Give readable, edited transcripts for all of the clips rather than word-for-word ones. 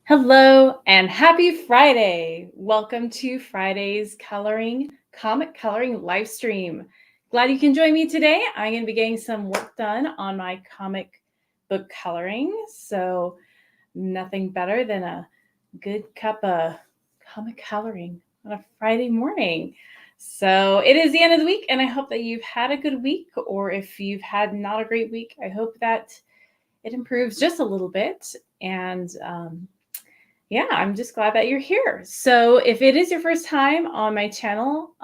Hello and happy Friday. Welcome to Friday's comic coloring live stream. Glad you can join me today. I'm going to be getting some work done on my comic book coloring. So nothing better than a good cup of comic coloring on a Friday morning. So it is the end of the week, and I hope that you've had a good week, or if you've had not a great week, I hope that it improves just a little bit. And yeah, I'm just glad that you're here. So if it is your first time on my channel,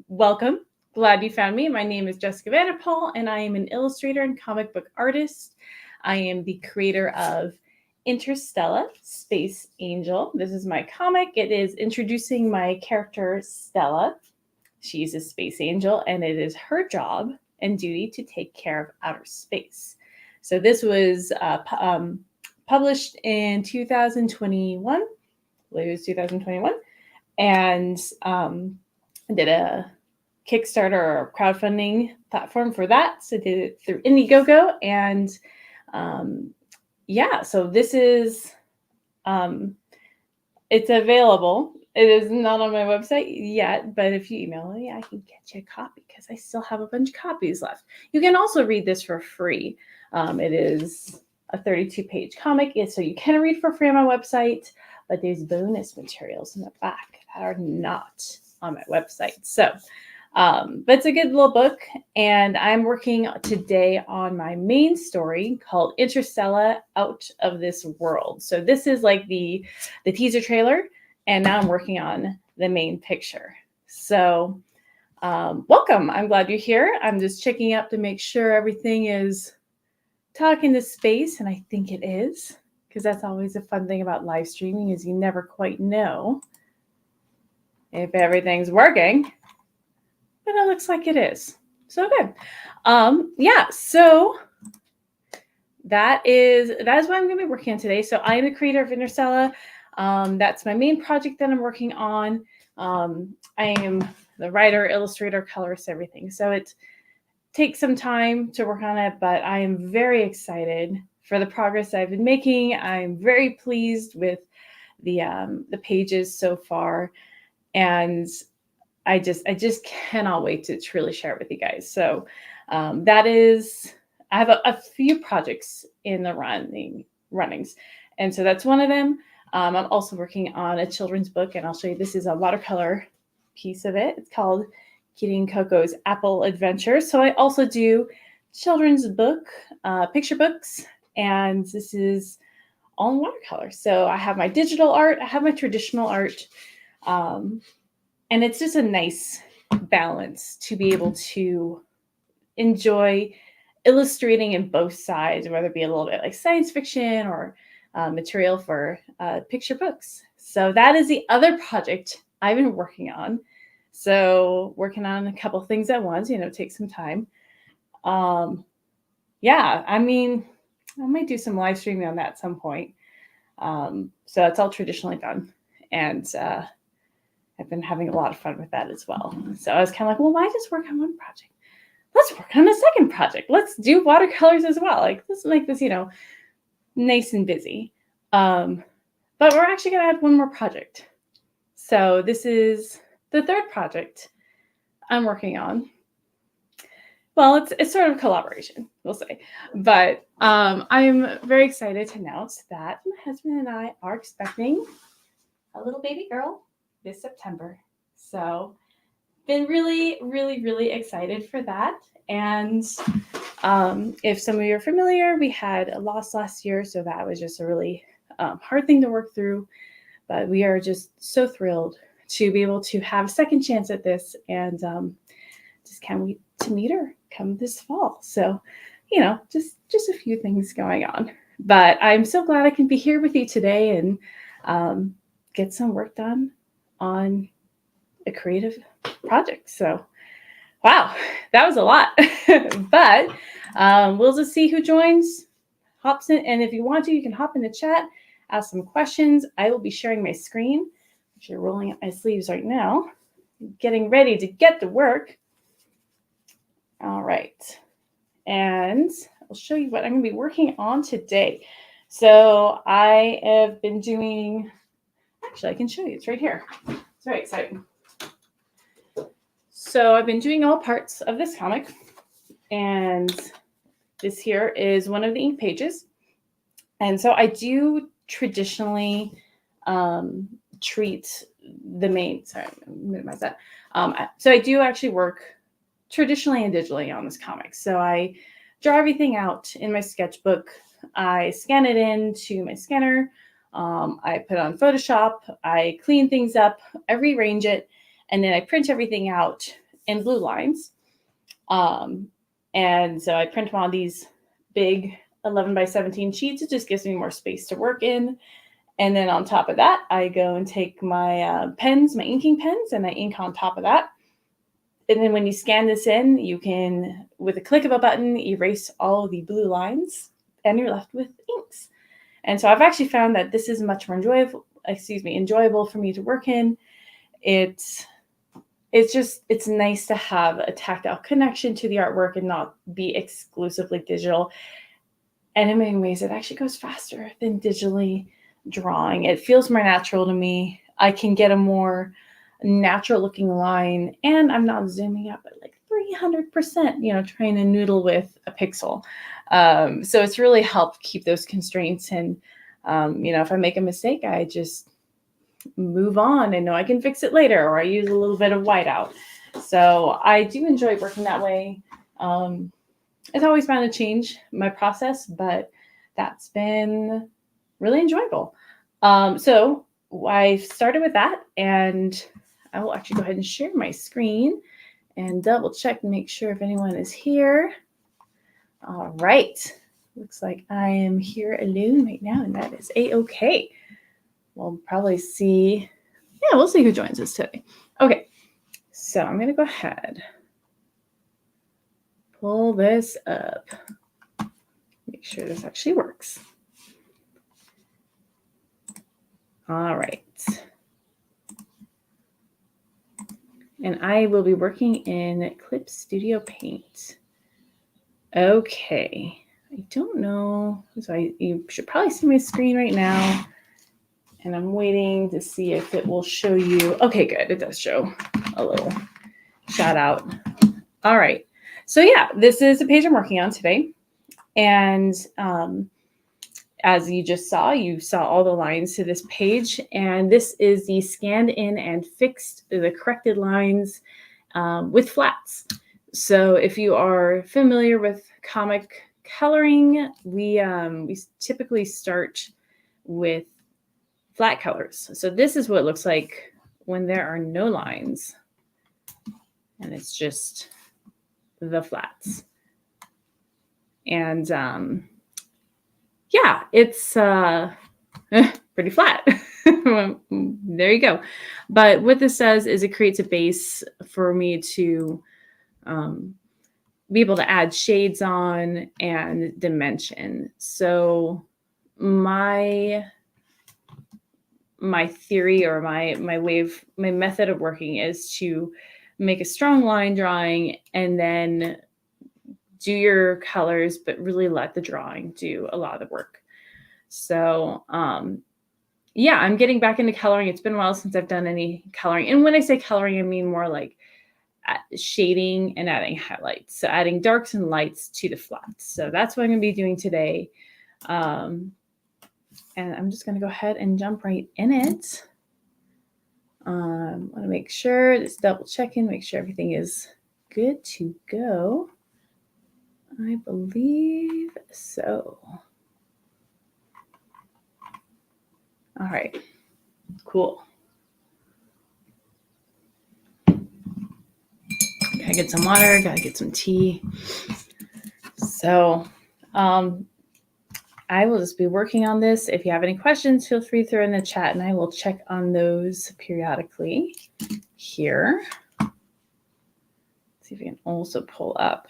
welcome. Glad you found me. My name is Jessica Vanderpool, and I am an illustrator and comic book artist. I am the creator of Interstella, Space Angel. This is my comic. It is introducing my character, Stella. She's a space angel, and it is her job and duty to take care of outer space. So this was published in 2021. I believe it was 2021. And I did a Kickstarter or crowdfunding platform for that. So I did it through Indiegogo. And yeah, so this is, it's available. It is not on my website yet, but if you email me, I can get you a copy because I still have a bunch of copies left. You can also read this for free. It is a 32-page comic, so you can read for free on my website, but there's bonus materials in the back that are not on my website. So, but it's a good little book, and I'm working today on my main story called Interstella Out of This World. So this is like the teaser trailer, and now I'm working on the main picture. So welcome. I'm glad you're here. I'm just checking up to make sure everything is talking to space, and I think it is, because that's always a fun thing about live streaming is you never quite know if everything's working, but it looks like it is. So good. Yeah, so that is what I'm going to be working on today. So I am the creator of Interstella. That's my main project that I'm working on. I am the writer, illustrator, colorist, everything. So it takes some time to work on it, but I am very excited for the progress I've been making. I'm very pleased with the pages so far, and I just cannot wait to truly share it with you guys. So that is, I have a few projects in the runnings, and so that's one of them. I'm also working on a children's book, and I'll show you. This is a watercolor piece of it. It's called Kitty and Coco's Apple Adventure. So I also do children's book, picture books, and this is all in watercolor. So I have my digital art, I have my traditional art, and it's just a nice balance to be able to enjoy illustrating in both sides, whether it be a little bit like science fiction or material for picture books. So that is the other project I've been working on. So working on a couple things at once, take some time. Yeah, I mean, I might do some live streaming on that at some point. So it's all traditionally done. And I've been having a lot of fun with that as well. So I was kind of like, well, why just work on one project? Let's work on a second project. Let's do watercolors as well. Like, let's make this, nice and busy. But we're actually going to add one more project. So this is the third project I'm working on. Well, it's sort of a collaboration, we'll say. But I'm very excited to announce that my husband and I are expecting a little baby girl this September. So been really, really, really excited for that. And if some of you are familiar, we had a loss last year. So that was just a really hard thing to work through. But we are just so thrilled to be able to have a second chance at this, and just can't wait to meet her come this fall. So, just a few things going on. But I'm so glad I can be here with you today and get some work done on a creative project. So, wow, that was a lot. But we'll just see who joins, hops in. And if you want to, you can hop in the chat, ask some questions. I will be sharing my screen. Actually rolling up my sleeves right now, getting ready to get to work. All right. And I'll show you what I'm going to be working on today. So I have been doing, actually I can show you, it's right here. It's very exciting. So I've been doing all parts of this comic, and this here is one of the ink pages. And so I do traditionally treat the main, sorry, minimize that. So I do actually work traditionally and digitally on this comic. So I draw everything out in my sketchbook. I scan it into my scanner. I put it on Photoshop. I clean things up. I rearrange it. And then I print everything out in blue lines. And so I print them on these big 11 by 17 sheets. It just gives me more space to work in. And then on top of that, I go and take my pens, my inking pens, and I ink on top of that. And then when you scan this in, you can, with a click of a button, erase all of the blue lines, and you're left with inks. And so I've actually found that this is much more enjoyable for me to work in. It's nice to have a tactile connection to the artwork and not be exclusively digital. And in many ways, it actually goes faster than digitally drawing. It feels more natural to me. I can get a more natural looking line, and I'm not zooming up at like 300%, trying to noodle with a pixel. So it's really helped keep those constraints. And, if I make a mistake, I just move on and know I can fix it later, or I use a little bit of whiteout. So I do enjoy working that way. It's always bound to change my process, but that's been really enjoyable. So I started with that, and I will actually go ahead and share my screen and double check and make sure if anyone is here. All right. Looks like I am here alone right now, and that is A-okay. We'll probably see. Yeah, we'll see who joins us today. Okay. So I'm going to go ahead, pull this up, make sure this actually works. All right. And I will be working in Clip Studio Paint. Okay. I don't know. So you should probably see my screen right now. And I'm waiting to see if it will show you. Okay, good. It does show a little shout out. All right. So yeah, this is the page I'm working on today. And as you just saw, you saw all the lines to this page. And this is the scanned in and fixed, the corrected lines with flats. So if you are familiar with comic coloring, we typically start with flat colors. So this is what it looks like when there are no lines, and it's just the flats. And yeah, it's pretty flat. There you go. But what this does is it creates a base for me to be able to add shades on and dimension. So my theory, or my method of working is to make a strong line drawing and then do your colors, but really let the drawing do a lot of the work. So yeah, I'm getting back into coloring. It's been a while since I've done any coloring. And when I say coloring, I mean more like shading and adding highlights. So adding darks and lights to the flats. So that's what I'm going to be doing today. And I'm just going to go ahead and jump right in it. Want to make sure, just double checking, make sure everything is good to go. I believe so. All right, cool. Gotta get some water, gotta get some tea. So I will just be working on this. If you have any questions, feel free to throw in the chat and I will check on those periodically here. Let's see if we can also pull up.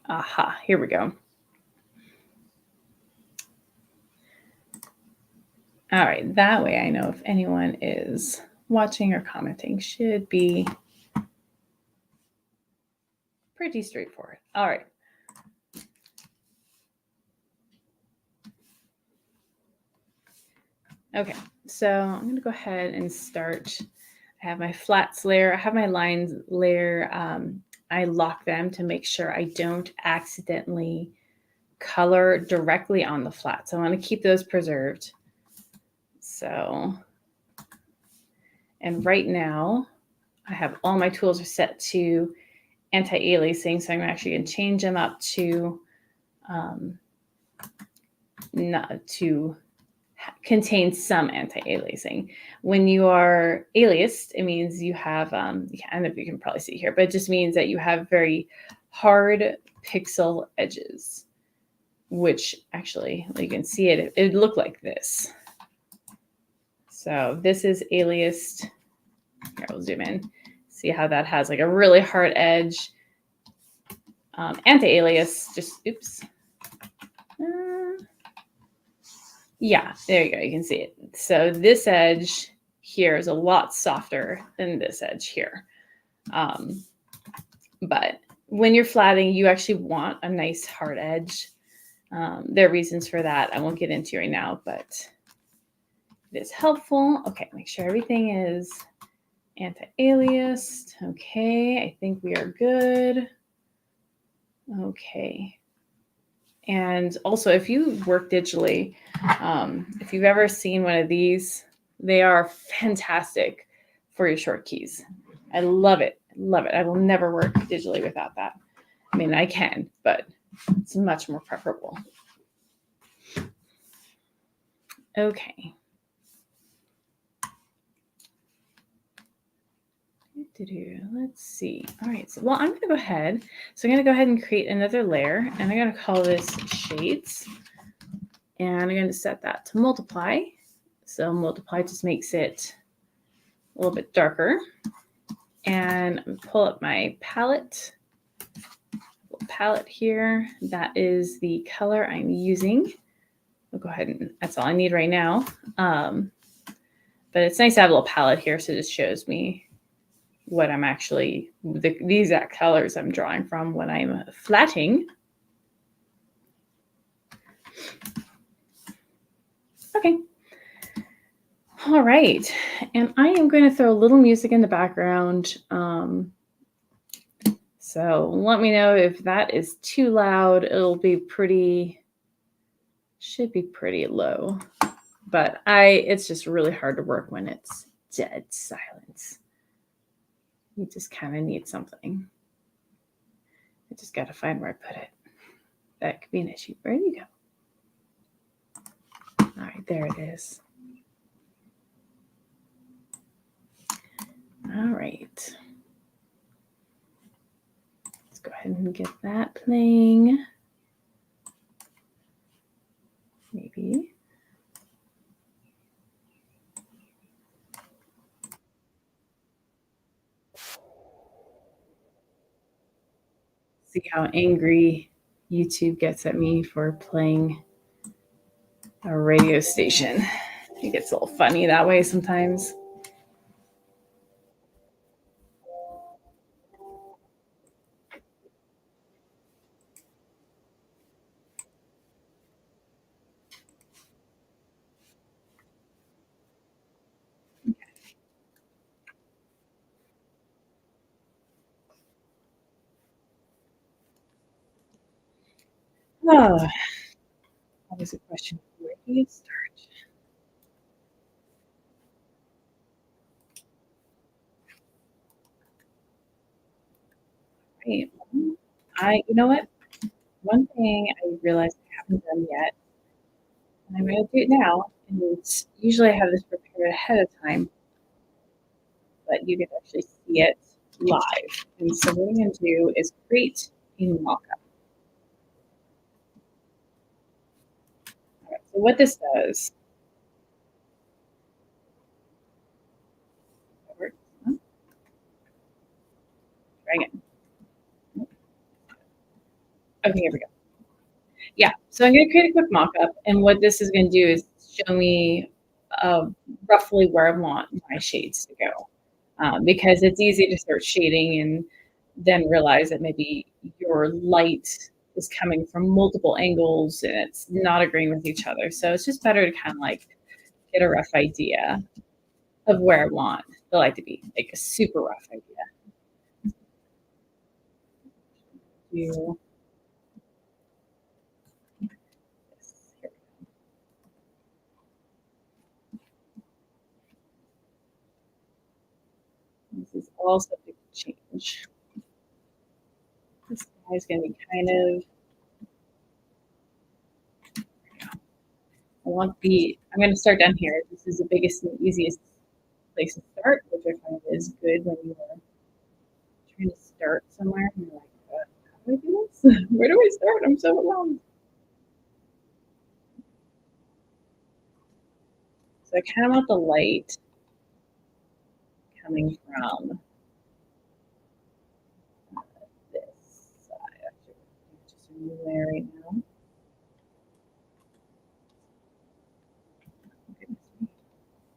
Aha, here we go. All right, that way I know if anyone is watching or commenting. Should be pretty straightforward. All right. Okay, so I'm going to go ahead and start. I have my flats layer. I have my lines layer. I lock them to make sure I don't accidentally color directly on the flat. So I want to keep those preserved. So, and right now I have all my tools are set to anti-aliasing. So I'm actually going to change them up to not to contain some anti-aliasing. When you are aliased, it means you have, I don't know if you can probably see here, but it just means that you have very hard pixel edges, which actually, you can see it, it would look like this. So this is aliased. Here, we'll zoom in. See how that has like a really hard edge. Anti-alias, just, oops. Yeah, there you go. You can see it. So this edge here is a lot softer than this edge here. But when you're flatting, you actually want a nice hard edge. There are reasons for that I won't get into right now, but it is helpful. Okay, make sure everything is anti-aliased. Okay, I think we are good. Okay. And also, if you work digitally, if you've ever seen one of these, they are fantastic for your short keys. I love it. Love it. I will never work digitally without that. I mean, I can, but it's much more preferable. Okay. Let's see. All right. So, well, I'm going to go ahead. So I'm going to go ahead and create another layer, and I'm going to call this shades. And I'm going to set that to multiply. So multiply just makes it a little bit darker. And I'm pull up my palette. Palette here. That is the color I'm using. I'll go ahead and that's all I need right now. But it's nice to have a little palette here, so it just shows me what I'm actually, the exact colors I'm drawing from when I'm flatting. Okay. All right. And I am going to throw a little music in the background. So let me know if that is too loud. It'll be pretty, should be pretty low. But it's just really hard to work when it's dead silence. You just kind of need something. I just got to find where I put it. That could be an issue. Where do you go? All right, there it is. All right. Let's go ahead and get that playing. Maybe. See how angry YouTube gets at me for playing a radio station. It gets a little funny that way sometimes. Oh, that was a question. Where do you start? Right. You know what? One thing I realized I haven't done yet, and I'm going to do it now, and usually I have this prepared ahead of time, but you can actually see it live. And so what I'm going to do is create a mockup. All right, so what this does, try again. Okay, here we go. Yeah, so I'm going to create a quick mock-up, and what this is going to do is show me roughly where I want my shades to go, because it's easy to start shading and then realize that maybe your light is coming from multiple angles and it's not agreeing with each other. So it's just better to kind of like get a rough idea of where I want the light to be, like a super rough idea. Do this. Here we go. This is all subject to change. This guy's going to be kind of, I'm going to start down here. This is the biggest and easiest place to start, which I find is good when you are trying to start somewhere. And you're like, how do I do this? Where do I start? I'm so overwhelmed. So I kind of want the light coming from this side. Actually, just remove there right now.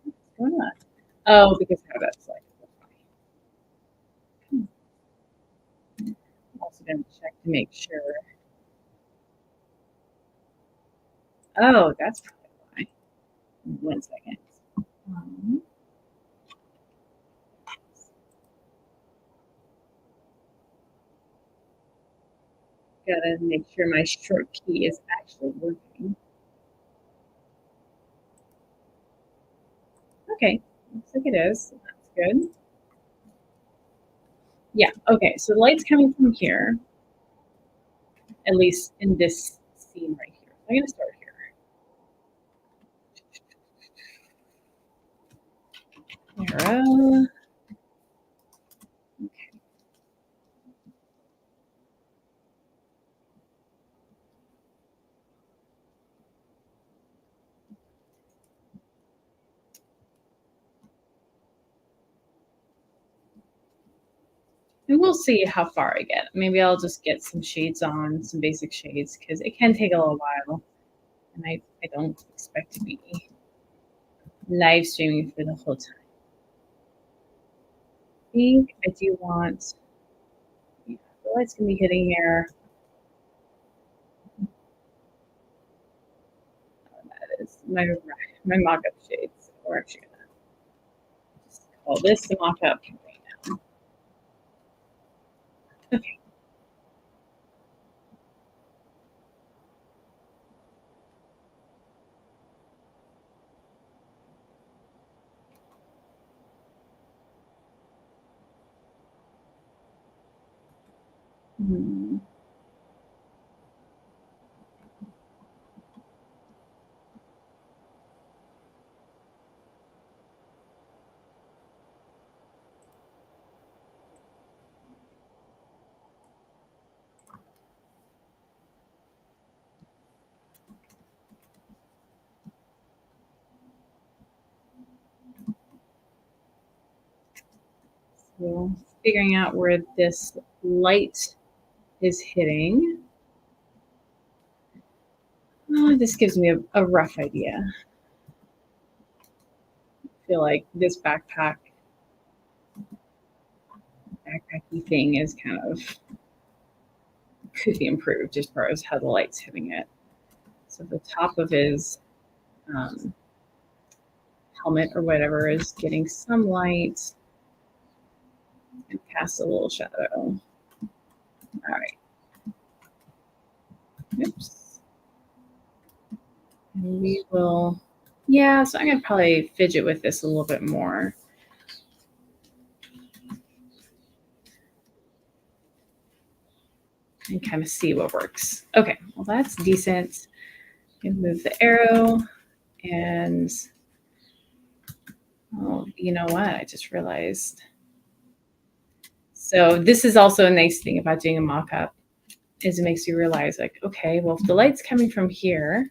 What's going on? Oh, because how that's like. I'm also going to check to make sure. Oh, that's probably why. 1 second. Gotta make sure my short key is actually working. Okay, looks like it is. That's good. Yeah, okay, so the light's coming from here, at least in this scene right here. I'm gonna start here. Arrow. Okay. And we'll see how far I get. Maybe I'll just get some shades on, some basic shades, because it can take a little while. And I don't expect to be live streaming for the whole time. I think I do want, yeah, the light's gonna be hitting here. Oh, that is my mock-up shades. We're actually gonna just call this the mock-up right now. Okay. So figuring out where this light is hitting. Oh, this gives me a rough idea. I feel like this backpacky thing is kind of could be improved as far as how the light's hitting it. So the top of his helmet or whatever is getting some light and cast a little shadow. All right. Oops. And we will, yeah, so I'm going to probably fidget with this a little bit more. And kind of see what works. Okay, well, that's decent. Move the arrow and, oh, you know what? I just realized. So this is also a nice thing about doing a mock-up is it makes you realize like, okay, well, if the light's coming from here,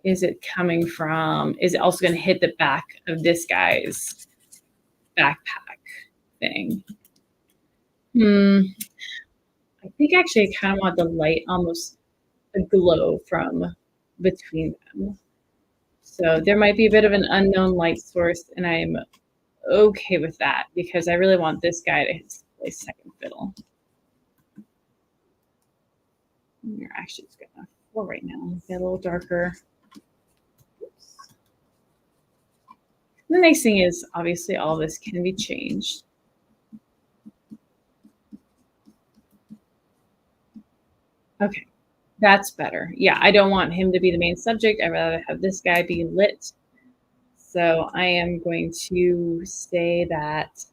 is it also going to hit the back of this guy's backpack thing? I think actually I kind of want the light almost a glow from between them. So there might be a bit of an unknown light source, and I'm okay with that because I really want this guy to play second fiddle. You're actually just gonna 4 right now. Get a little darker. Oops. The nice thing is, obviously, all this can be changed. Okay, that's better. Yeah, I don't want him to be the main subject. I'd rather have this guy be lit. So I am going to say that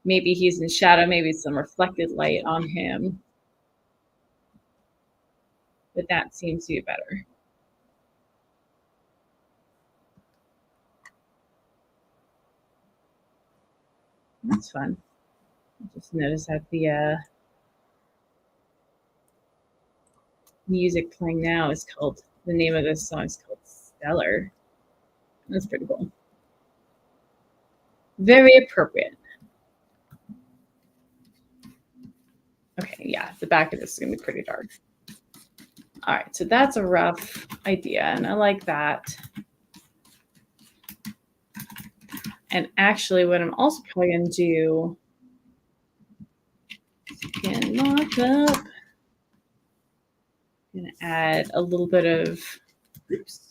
maybe he's in shadow, maybe some reflected light on him. But that seems to be better. That's fun. I just noticed that the music playing now is called, the name of this song is called Stellar. That's pretty cool. Very appropriate. Okay, yeah, the back of this is gonna be pretty dark. All right, so that's a rough idea, and I like that. And actually, what I'm also probably gonna do, can mock up. I'm gonna add a little bit of, oops.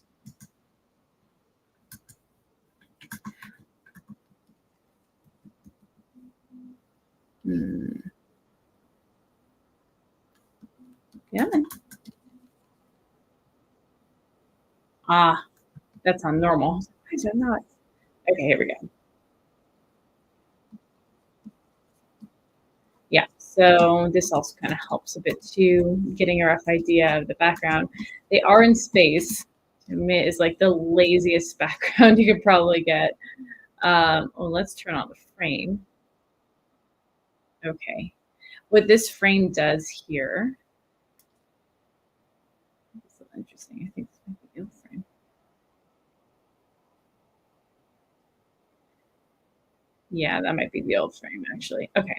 Yeah. Ah, that's on normal. Why is that not? Okay, here we go. Yeah, so this also kind of helps a bit too, getting a rough idea of the background. They are in space. To admit, is like the laziest background you could probably get. Well, let's turn on the frame. Okay, what this frame does here is interesting. I think this might be the old frame. Yeah, that might be the old frame actually. Okay.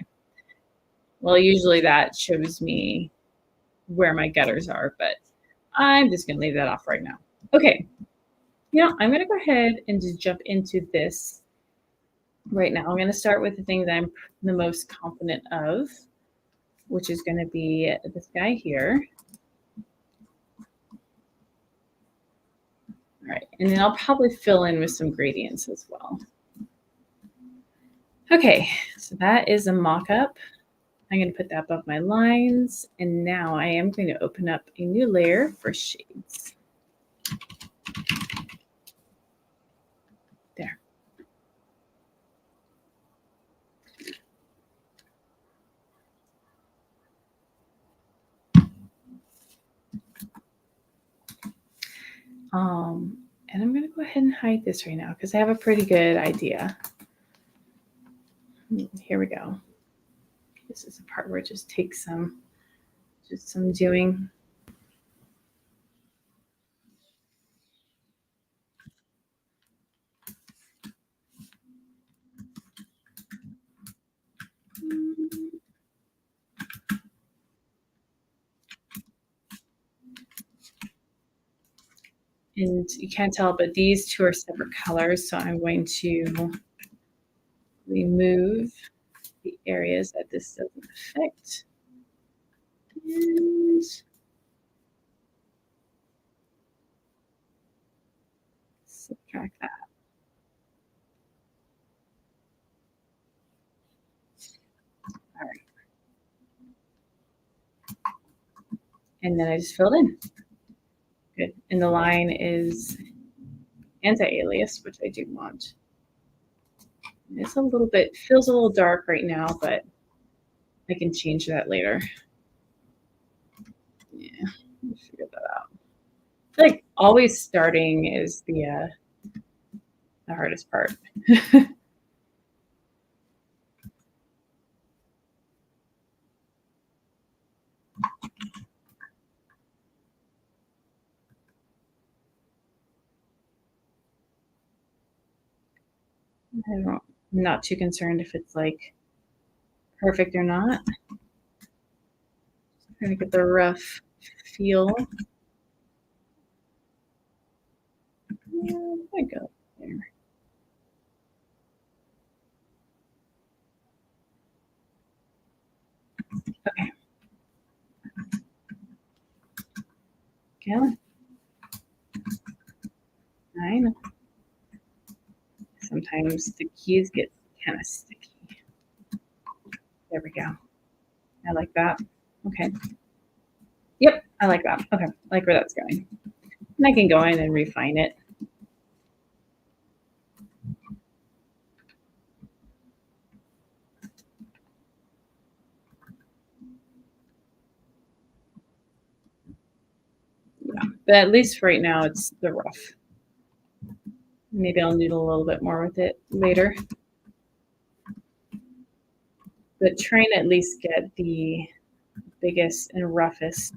Well, usually that shows me where my gutters are, but I'm just gonna leave that off right now. Okay. You know, I'm gonna go ahead and just jump into this right now. I'm gonna start with the thing that I'm the most confident of, which is gonna be this guy here. All right, and then I'll probably fill in with some gradients as well. Okay, so that is a mock-up. I'm going to put that above my lines, and now I am going to open up a new layer for shades. There. And I'm going to go ahead and hide this right now because I have a pretty good idea. Here we go. This is the part where it just takes some doing. And you can't tell, but these two are separate colors, so I'm going to remove the areas that this doesn't affect. And subtract that. All right. And then I just filled in. Good. And the line is anti-alias, which I do want. It's a little bit, feels a little dark right now, but I can change that later. Yeah, figure that out. I feel like always starting is the hardest part. I'm not too concerned if it's like perfect or not. Just trying to get the rough feel. Yeah, I go there. Okay. Go. 9. sometimes the keys get kind of sticky. There we go. I like that. Okay. Yep, I like that. Okay, I like where that's going. And I can go in and refine it. Yeah, but at least for right now, it's the rough. Maybe I'll noodle a little bit more with it later. But trying to at least get the biggest and roughest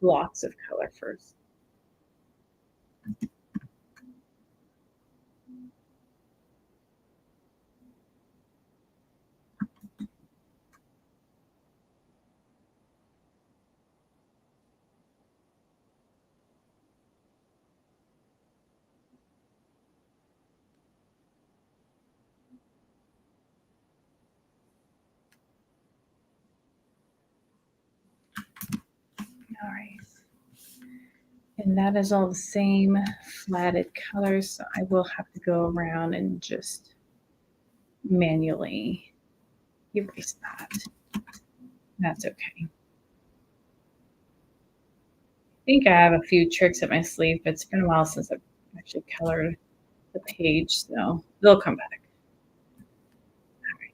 blocks of color first. All right. And that is all the same flatted colors. So I will have to go around and just manually erase that. That's okay. I think I have a few tricks up my sleeve, but it's been a while since I've actually colored the page, so they'll come back. All right.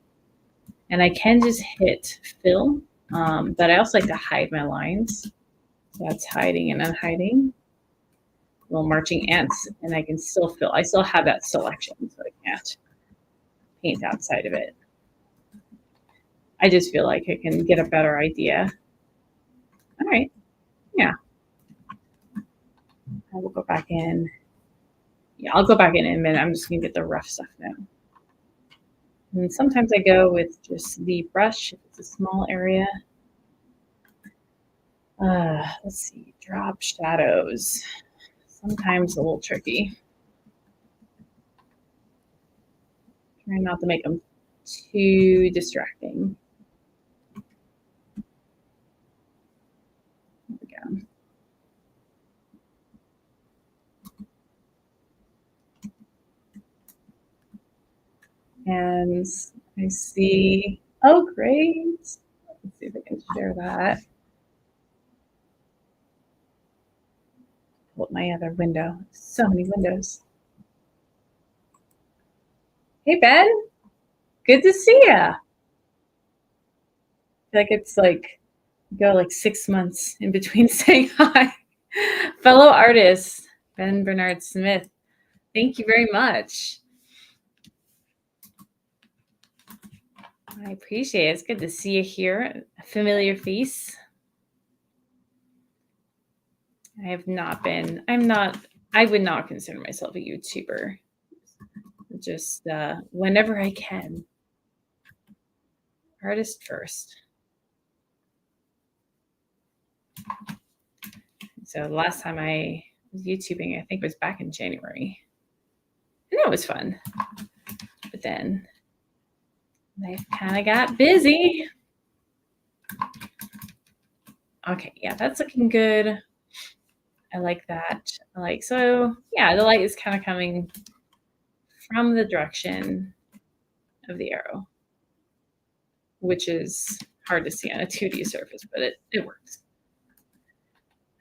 And I can just hit fill, but I also like to hide my lines. So that's hiding and unhiding. Little marching ants, and I can still fill. I still have that selection, so I can't paint outside of it. I just feel like I can get a better idea. All right. Yeah. I will go back in. Yeah, I'll go back in a minute. I'm just going to get the rough stuff now. And sometimes I go with just the brush if it's a small area. Let's see. Drop shadows. Sometimes a little tricky. Try not to make them too distracting. There we go. And I see, oh, great. Let's see if I can share that. Pull up my other window. So many windows. Hey, Ben. Good to see ya. I feel like it's like, go like 6 months in between saying hi. Fellow artist, Ben Bernard Smith. Thank you very much. I appreciate it. It's good to see you here. A familiar face. I have not been, I would not consider myself a YouTuber. Just whenever I can. Artist first. So the last time I was YouTubing, I think was back in January. And that was fun. But then life kind of got busy. Okay, yeah, that's looking good. I like that. So yeah, the light is kind of coming from the direction of the arrow, which is hard to see on a 2D surface, but it works.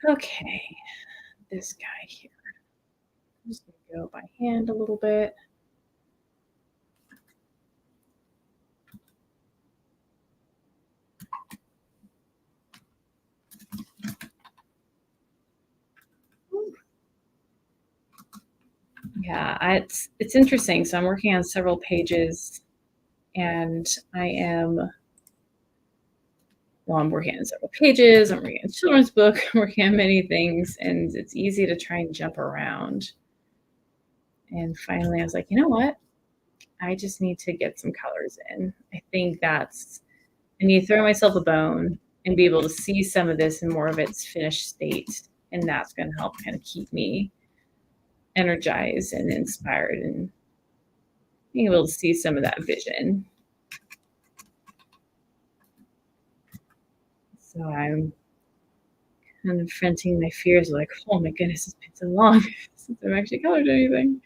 Okay, this guy here. I'm just gonna go by hand a little bit. Yeah, it's interesting. So I'm working on several pages, and I'm working on several pages. I'm working on a children's book. I'm working on many things, and it's easy to try and jump around. And finally, I was like, you know what? I just need to get some colors in. I think I need to throw myself a bone and be able to see some of this in more of its finished state, and that's going to help kind of keep me energized and inspired and being able to see some of that vision. So I'm confronting my fears like, oh my goodness, it's been so long since I've actually colored anything.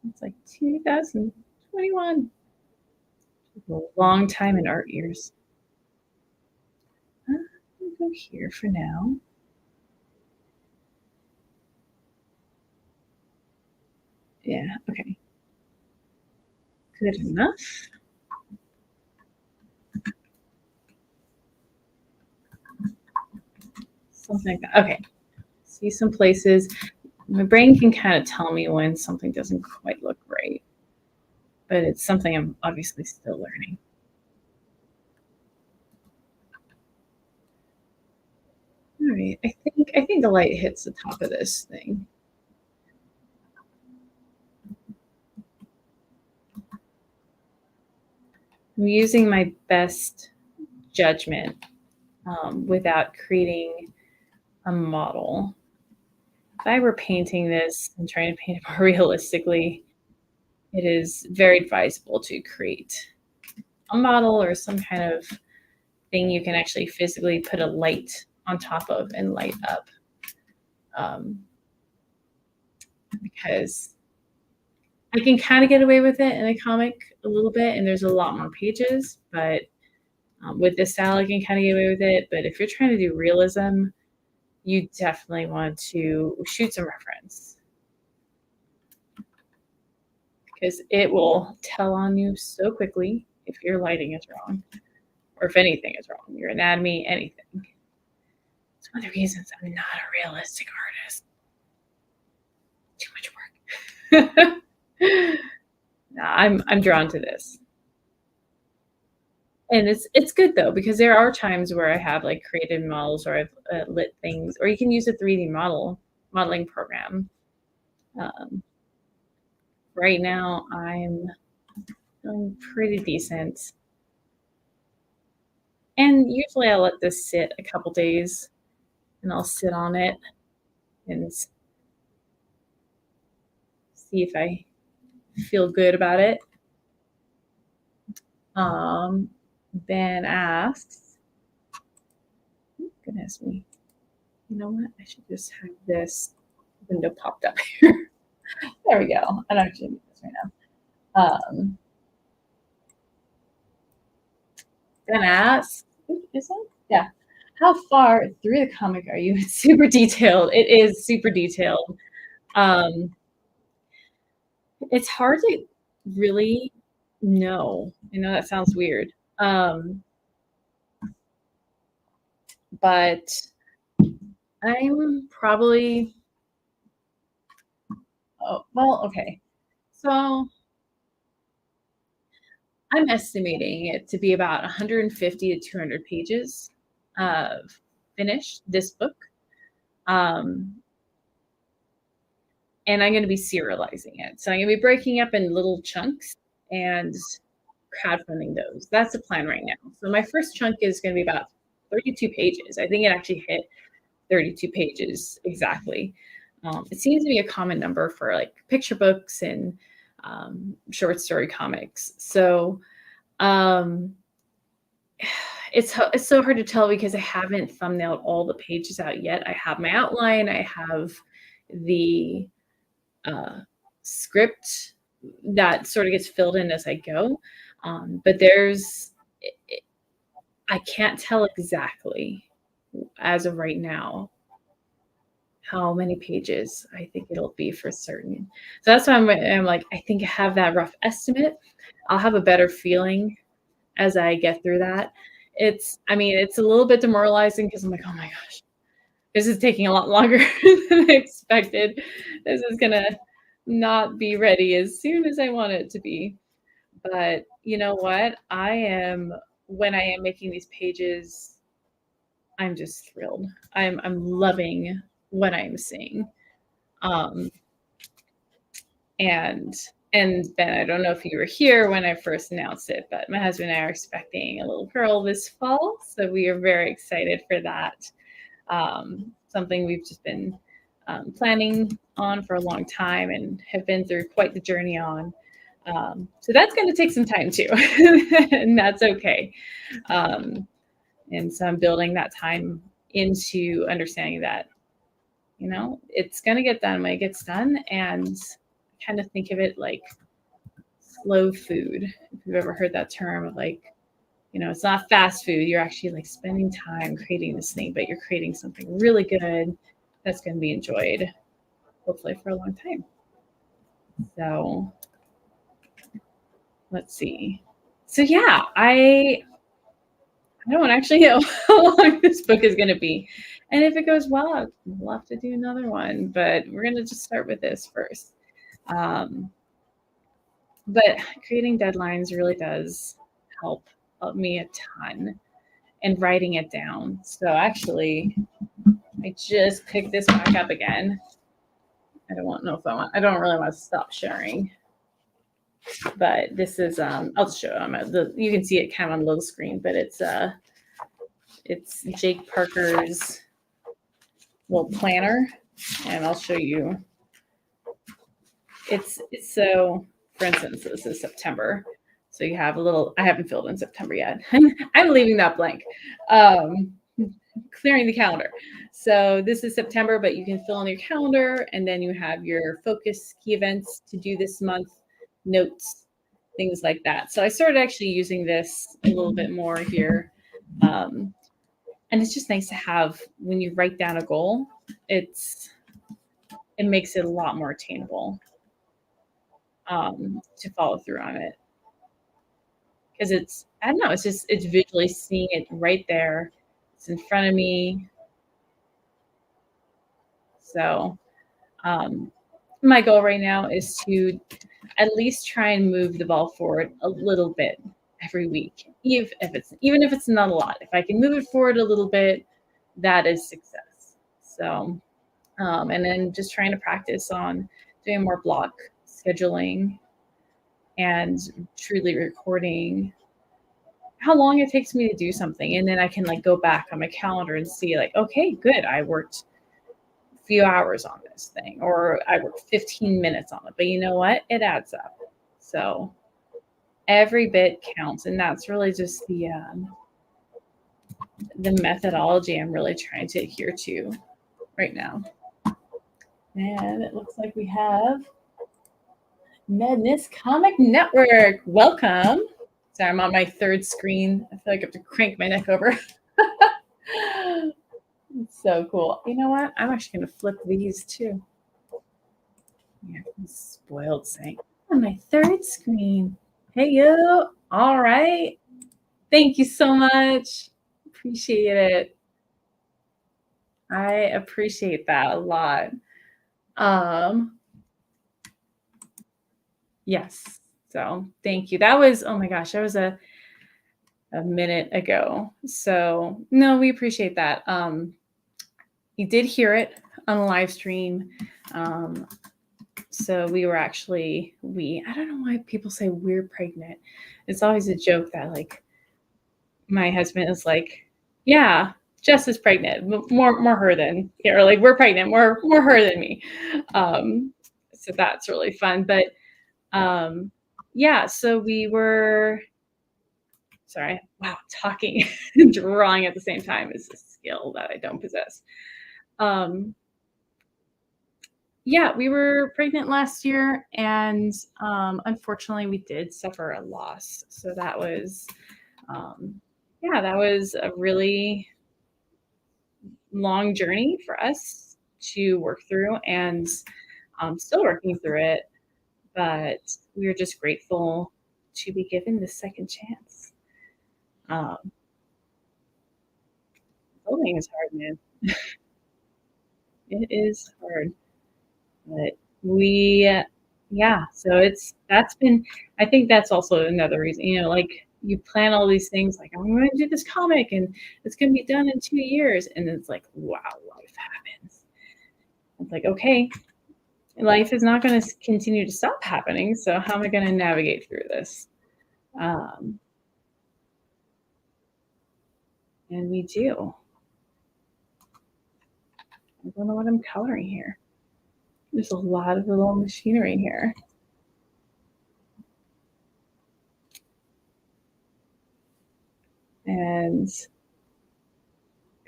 It's like 2021. A long time in art years. I'll go here for now. Yeah, okay. Good enough. Something like that. Okay. See some places. My brain can kind of tell me when something doesn't quite look right, but it's something I'm obviously still learning. All right, I think the light hits the top of this thing. I'm using my best judgment without creating a model. If I were painting this and trying to paint it more realistically, it is very advisable to create a model or some kind of thing you can actually physically put a light on top of and light up. Because I can kind of get away with it in a comic a little bit, and there's a lot more pages, but with this style, I can kind of get away with it. But if you're trying to do realism, you definitely want to shoot some reference because it will tell on you so quickly if your lighting is wrong or if anything is wrong, your anatomy, anything. It's one of the reasons I'm not a realistic artist. Too much work. No, I'm drawn to this. And it's good though because there are times where I have like created models or I've lit things, or you can use a 3D modeling program. Right now, I'm feeling pretty decent, and usually I let this sit a couple days, and I'll sit on it and see if I feel good about it. Ben asks, goodness me, you know what? I should just have this window popped up here. There we go. I don't actually need this right now. Ben asks, is it? Yeah. How far through the comic are you? It's super detailed. It is super detailed. It's hard to really know. I know that sounds weird. But I'm probably, oh, well, okay. So I'm estimating it to be about 150 to 200 pages of finished this book. And I'm going to be serializing it. So I'm going to be breaking up in little chunks and crowdfunding those. That's the plan right now. So my first chunk is going to be about 32 pages. I think it actually hit 32 pages exactly. It seems to be a common number for like picture books and short story comics. So it's so hard to tell because I haven't thumbnailed all the pages out yet. I have my outline. I have the script that sort of gets filled in as I go. But I can't tell exactly as of right now how many pages I think it'll be for certain. So that's why I'm like, I think I have that rough estimate. I'll have a better feeling as I get through that. It's a little bit demoralizing because I'm like, oh my gosh, this is taking a lot longer than I expected. This is gonna not be ready as soon as I want it to be. But you know what? When I am making these pages, I'm just thrilled. I'm loving what I'm seeing. Um, and Ben, I don't know if you were here when I first announced it, but my husband and I are expecting a little girl this fall, so we are very excited for that. Something we've just been planning on for a long time and have been through quite the journey on. So that's going to take some time too, and that's okay. And so I'm building that time into understanding that, it's going to get done when it gets done. And kind of think of it like slow food. If you've ever heard that term of like, it's not fast food. You're actually like spending time creating this thing, but you're creating something really good that's going to be enjoyed, hopefully for a long time. So let's see. So yeah, I don't actually know how long this book is going to be. And if it goes well, I'd love to do another one, but we're going to just start with this first. But creating deadlines really does help me a ton, and writing it down. So actually, I just picked this back up again. I don't really want to stop sharing. But this is I'll just show you. You can see it kind of on the little screen, but it's Jake Parker's little planner, and I'll show you. It's so, for instance, this is September. So you have a little, I haven't filled in September yet. I'm leaving that blank. Clearing the calendar. So this is September, but you can fill in your calendar, and then you have your focus key events to do this month, notes, things like that. So I started actually using this a little bit more here. And it's just nice to have, when you write down a goal, it makes it a lot more attainable to follow through on it. Because it's visually seeing it right there. It's in front of me. So my goal right now is to at least try and move the ball forward a little bit every week, even if it's not a lot. If I can move it forward a little bit, that is success. So, and then just trying to practice on doing more block scheduling and truly recording how long it takes me to do something. And then I can like go back on my calendar and see like, okay, good. I worked a few hours on this thing, or I worked 15 minutes on it, but you know what? It adds up. So every bit counts. And that's really just the methodology I'm really trying to adhere to right now. And it looks like we have Madness Comic Network. Welcome. Sorry, I'm on my third screen. I feel like I have to crank my neck over. It's so cool. You know what? I'm actually going to flip these too. Yeah, spoiled saying on my third screen. Hey, you. All right. Thank you so much. Appreciate it. I appreciate that a lot. Yes. So thank you. That was, oh my gosh, that was a minute ago. So no, we appreciate that. You did hear it on a live stream. So we were actually, I don't know why people say we're pregnant. It's always a joke that like my husband is like, yeah, Jess is pregnant, more her than, or like we're pregnant, more her than me. So that's really fun. But yeah, so we were, sorry, wow, talking and drawing at the same time is a skill that I don't possess. Yeah, we were pregnant last year, and unfortunately we did suffer a loss. So that was, that was a really long journey for us to work through, and still working through it. But we are just grateful to be given this second chance. Building is hard, man. It is hard. But so that's been, I think that's also another reason, like you plan all these things like, I'm going to do this comic and it's going to be done in 2 years. And it's like, wow, life happens. It's like, okay, life is not going to continue to stop happening. So how am I going to navigate through this? And we do. I don't know what I'm coloring here. There's a lot of little machinery here. And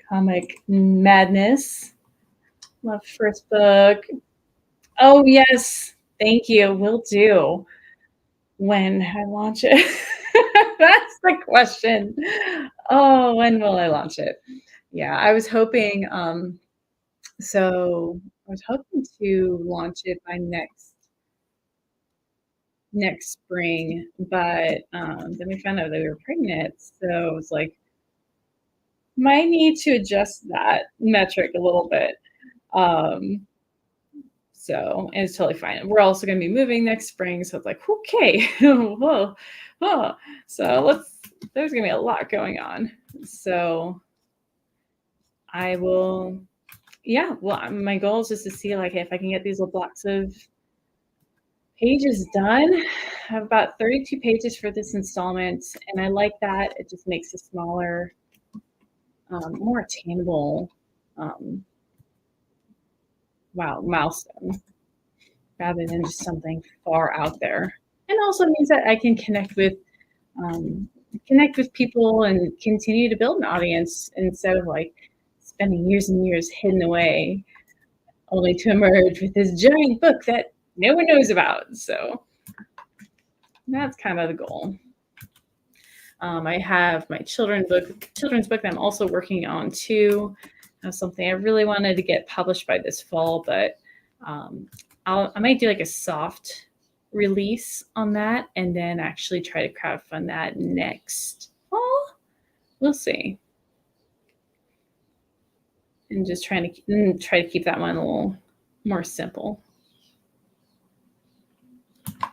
Comic Madness. Love first book. Oh, yes. Thank you. Will do. When I launch it? That's the question. Oh, when will I launch it? Yeah, I was hoping, so I was hoping to launch it by next spring, but, then we found out that we were pregnant, so I was like, might need to adjust that metric a little bit. Um, so and it's totally fine. We're also gonna be moving next spring, so it's like, okay, whoa, whoa. So there's gonna be a lot going on. So I will, yeah. Well, my goal is just to see like if I can get these little blocks of pages done. I have about 32 pages for this installment, and I like that. It just makes a smaller, more attainable, um, milestone rather than just something far out there. And also means that I can um, connect with people and continue to build an audience instead of like spending years and years hidden away only to emerge with this giant book that no one knows about. So that's kind of the goal. I have my children's book that I'm also working on too. That's something I really wanted to get published by this fall, but I might do like a soft release on that and then actually try to crowdfund that next fall. We'll see. And just try to keep that one a little more simple. All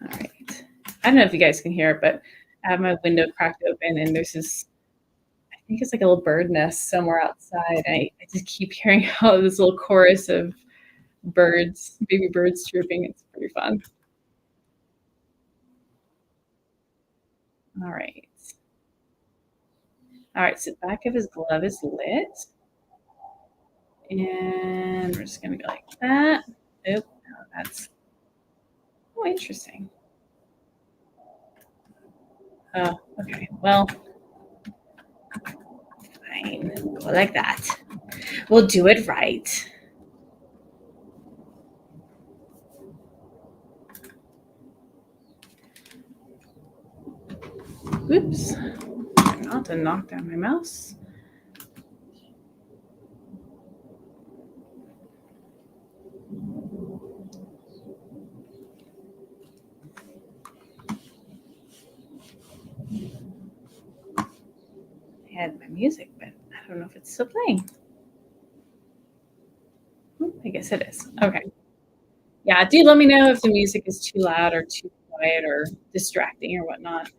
right. I don't know if you guys can hear it, but I have my window cracked open and there's this, I think it's like a little bird nest somewhere outside. I just keep hearing all this little chorus of baby birds chirping. It's pretty fun. All right. All right, so the back of his glove is lit. And we're just gonna go like that. Oop, no, that's, oh, interesting. Oh, okay, well, fine, go like that. We'll do it right. Oops, not to knock down my mouse. I had my music, but I don't know if it's still playing. I guess it is. Okay. Yeah, do let me know if the music is too loud or too quiet or distracting or whatnot.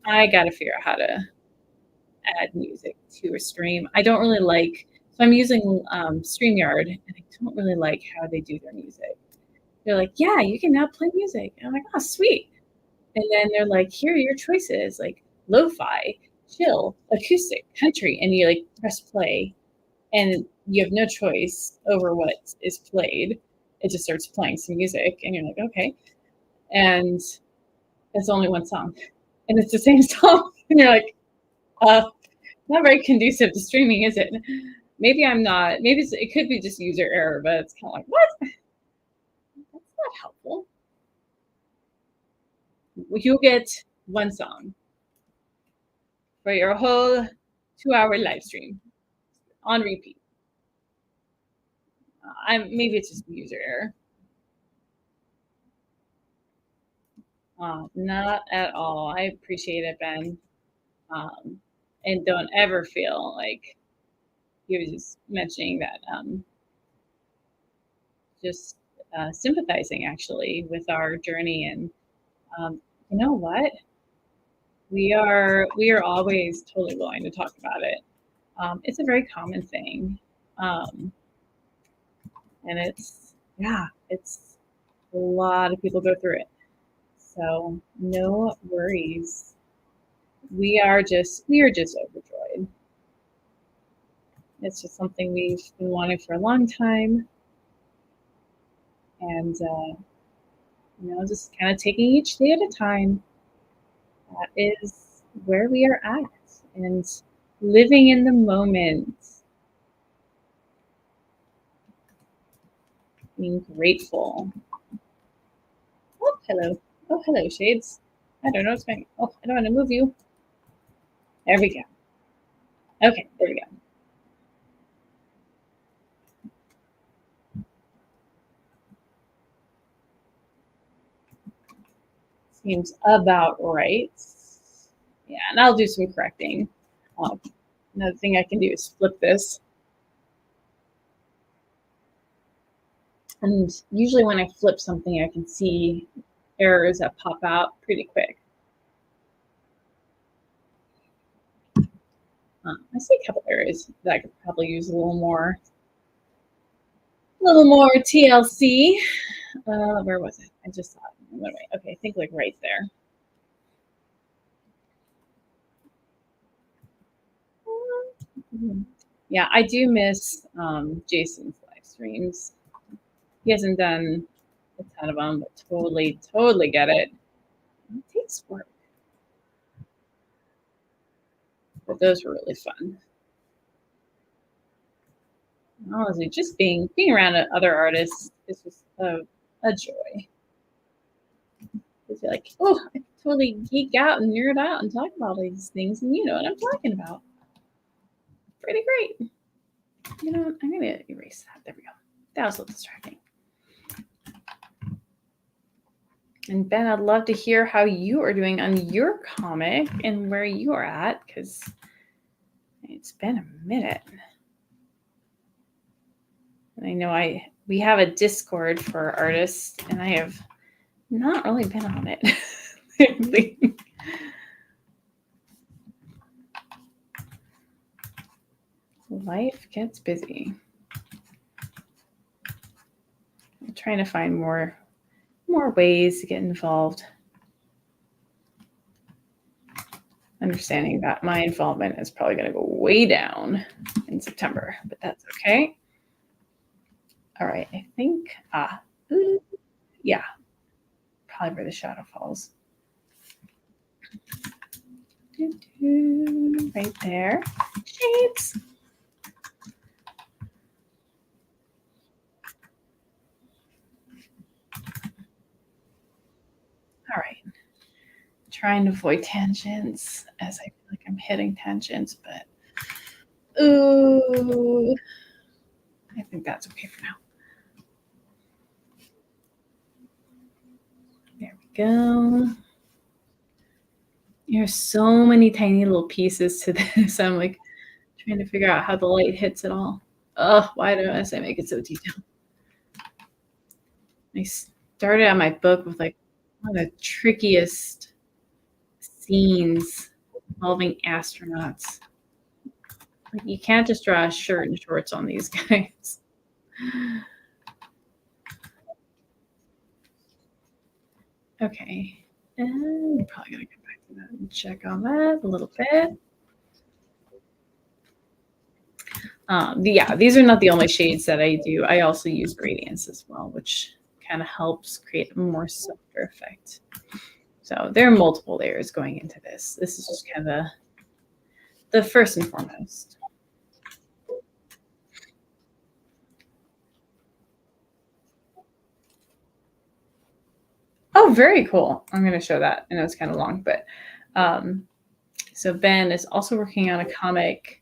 I got to figure out how to add music to a stream. I don't really like, so I'm using StreamYard, and I don't really like how they do their music. They're like, yeah, you can now play music. And I'm like, oh, sweet. And then they're like, here are your choices, like lo-fi, chill, acoustic, country. And you like press play, and you have no choice over what is played. It just starts playing some music, and you're like, okay. And it's only one song, and it's the same song. And you're like, not very conducive to streaming, is it? Maybe I'm not. Maybe it could be just user error, but it's kind of like, what? That's not helpful. You'll get one song for your whole 2-hour live stream on repeat. Maybe it's just user error. Not at all. I appreciate it, Ben. And don't ever feel like he was just mentioning that. Just sympathizing actually with our journey, and you know what? We are always totally willing to talk about it. It's a very common thing, and it's a lot of people go through it. So no worries. We are just overjoyed. It's just something we've been wanting for a long time, and just kind of taking each day at a time. That is where we are at, and living in the moment, being grateful. hello. Oh, hello, shades. I don't know what's going. Oh, I don't want to move you. There we go. Okay, there we go. Seems about right. Yeah, and I'll do some correcting. Um, Another thing I can do is flip this. And usually when I flip something, I can see errors that pop out pretty quick. I see a couple areas that I could probably use a little more TLC. Where was it? I just saw it. Okay, I think like right there. Yeah, I do miss Jason's live streams. He hasn't done a ton of them, but totally get it. It takes work, but those were really fun. Honestly, just being around other artists is just a joy. Because you're like, oh, I totally geek out and nerd out and talk about these things, and you know what I'm talking about. Pretty great. You know, I'm gonna erase that. There we go. That was a little distracting. And Ben, I'd love to hear how you are doing on your comic and where you are at, because it's been a minute. And I know we have a Discord for artists, and I have not really been on it lately. Life gets busy. I'm trying to find more ways to get involved. Understanding that my involvement is probably going to go way down in September, but that's okay. All right, I think, yeah, probably where the shadow falls. Right there. Shapes. All right. Trying to avoid tangents as I feel like I'm hitting tangents, but ooh, I think that's okay for now. There we go. There's so many tiny little pieces to this. I'm like trying to figure out how the light hits it all. Oh, why do I make it so detailed? I started on my book with like one of the trickiest scenes involving astronauts. Like you can't just draw a shirt and shorts on these guys. Okay. And I'm probably going to come back to that and check on that a little bit. Yeah, these are not the only shades that I do. I also use gradients as well, which kind of helps create a more softer effect. So there are multiple layers going into this. This is just kind of the first and foremost. Oh, very cool. I'm going to show that. I know it's kind of long, but so Ben is also working on a comic.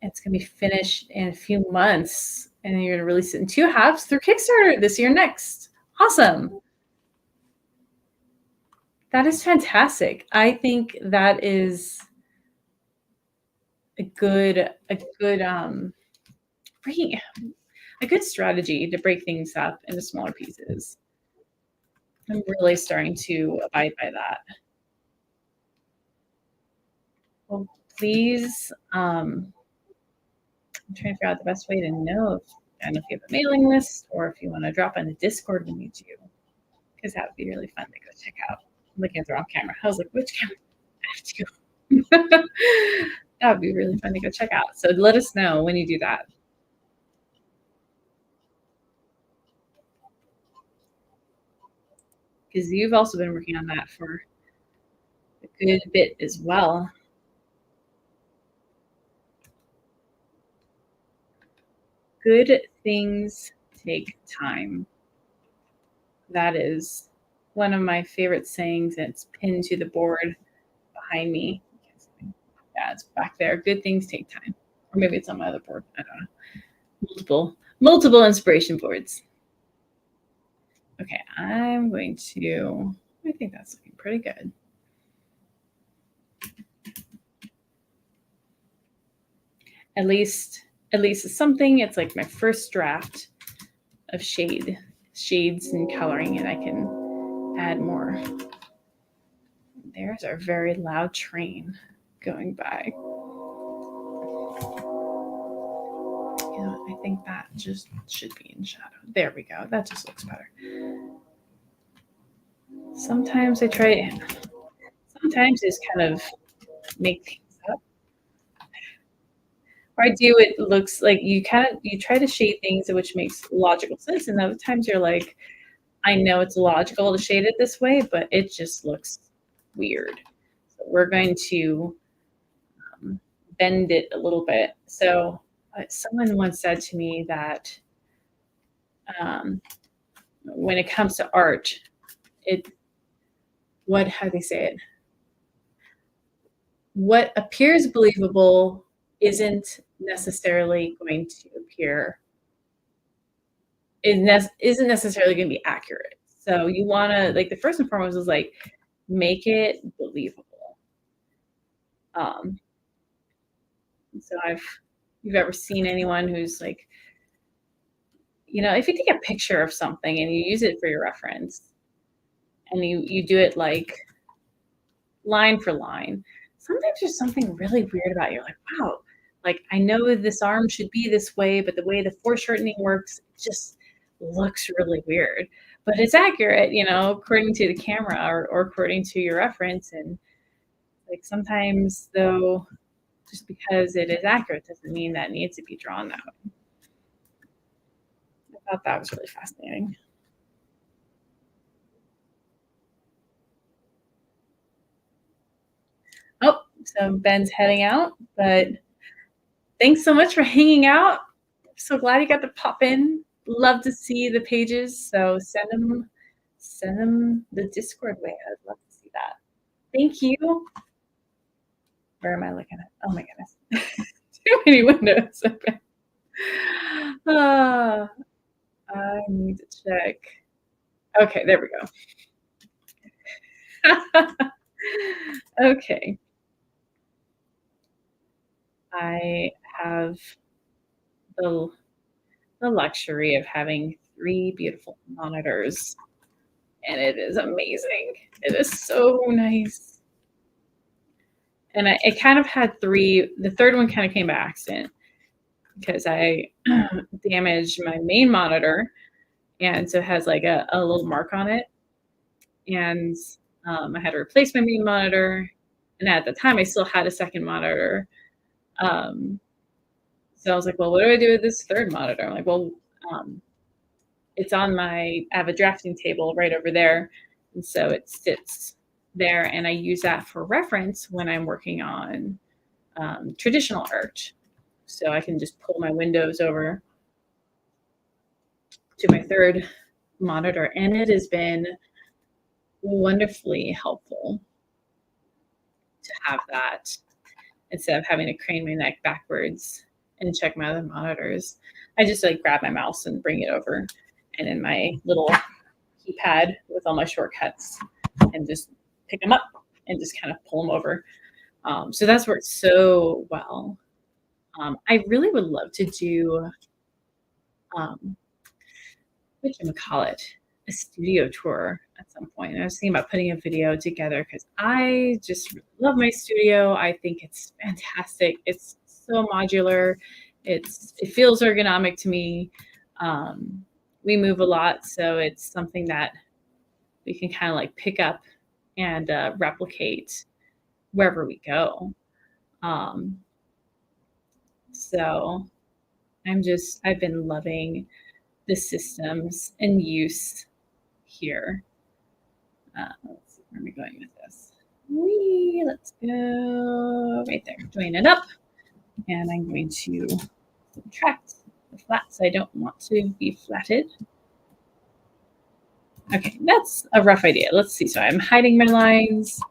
It's going to be finished in a few months, and you're going to release it in 2 halves through Kickstarter this year next. Awesome. That is fantastic. I think that is a good strategy to break things up into smaller pieces. I'm really starting to abide by that. Well, please, I'm trying to figure out the best way to know if you have a mailing list or if you want to drop on the Discord when you do, because that would be really fun to go check out. I'm looking at the wrong camera. I was like, which camera? I have to go. That would be really fun to go check out. So let us know when you do that. Because you've also been working on that for a good bit as well. Good things take time. That is one of my favorite sayings, and it's pinned to the board behind me. Yeah, it's back there. Good things take time. Or maybe it's on my other board. I don't know. Multiple inspiration boards. Okay, I'm going to, I think that's looking pretty good. At least it's something. It's like my first draft of shades and coloring, and I can add more. There's our very loud train going by. You know, I think that just should be in shadow. There we go. That just looks better. Sometimes I try, sometimes just kind of make things up. Or I do, it looks like you try to shade things which makes logical sense, and other times you're like, I know it's logical to shade it this way, but it just looks weird. So we're going to bend it a little bit. So someone once said to me that when it comes to art, how do they say it? What appears believable isn't necessarily going to appear, isn't necessarily going to be accurate. So you want to, like, the first and foremost is like, make it believable. So if you've ever seen anyone who's like, you know, if you take a picture of something and you use it for your reference, and you do it like line for line, sometimes there's something really weird about it. You're like, wow, like I know this arm should be this way, but the way the foreshortening works, it just looks really weird. But it's accurate, you know, according to the camera or according to your reference. And like sometimes though, just because it is accurate doesn't mean that it needs to be drawn that way. I thought that was really fascinating. Oh, so Ben's heading out, but thanks so much for hanging out. So glad you got to pop in. Love to see the pages. So send them the Discord way. I'd love to see that. Thank you. Where am I looking at? Oh my goodness. Too many windows. Okay. I need to check. Okay, there we go. Okay. I have the luxury of having 3 beautiful monitors, and it is amazing. It is so nice. And it kind of had 3. The third one kind of came by accident because I damaged my main monitor, and so it has like a little mark on it. And I had to replace my main monitor, and at the time I still had a second monitor. So I was like, well, what do I do with this third monitor? I'm like, well, it's on I have a drafting table right over there. And so it sits there, and I use that for reference when I'm working on traditional art. So I can just pull my windows over to my third monitor, and it has been wonderfully helpful to have that instead of having to crane my neck backwards and check my other monitors. I just like grab my mouse and bring it over, and in my little keypad with all my shortcuts, and just pick them up and just kind of pull them over. So that's worked so well. I really would love to do, whatchamacallit, a studio tour at some point. And I was thinking about putting a video together because I just love my studio. I think it's fantastic. It's so modular. It feels ergonomic to me. We move a lot, so it's something that we can kind of like pick up and replicate wherever we go. So I've been loving the systems and use here. Let's see, where am I going with this? Let's go right there, join it up. And I'm going to subtract the flat, so I don't want to be flatted. Okay, that's a rough idea. Let's see. So I'm hiding my lines,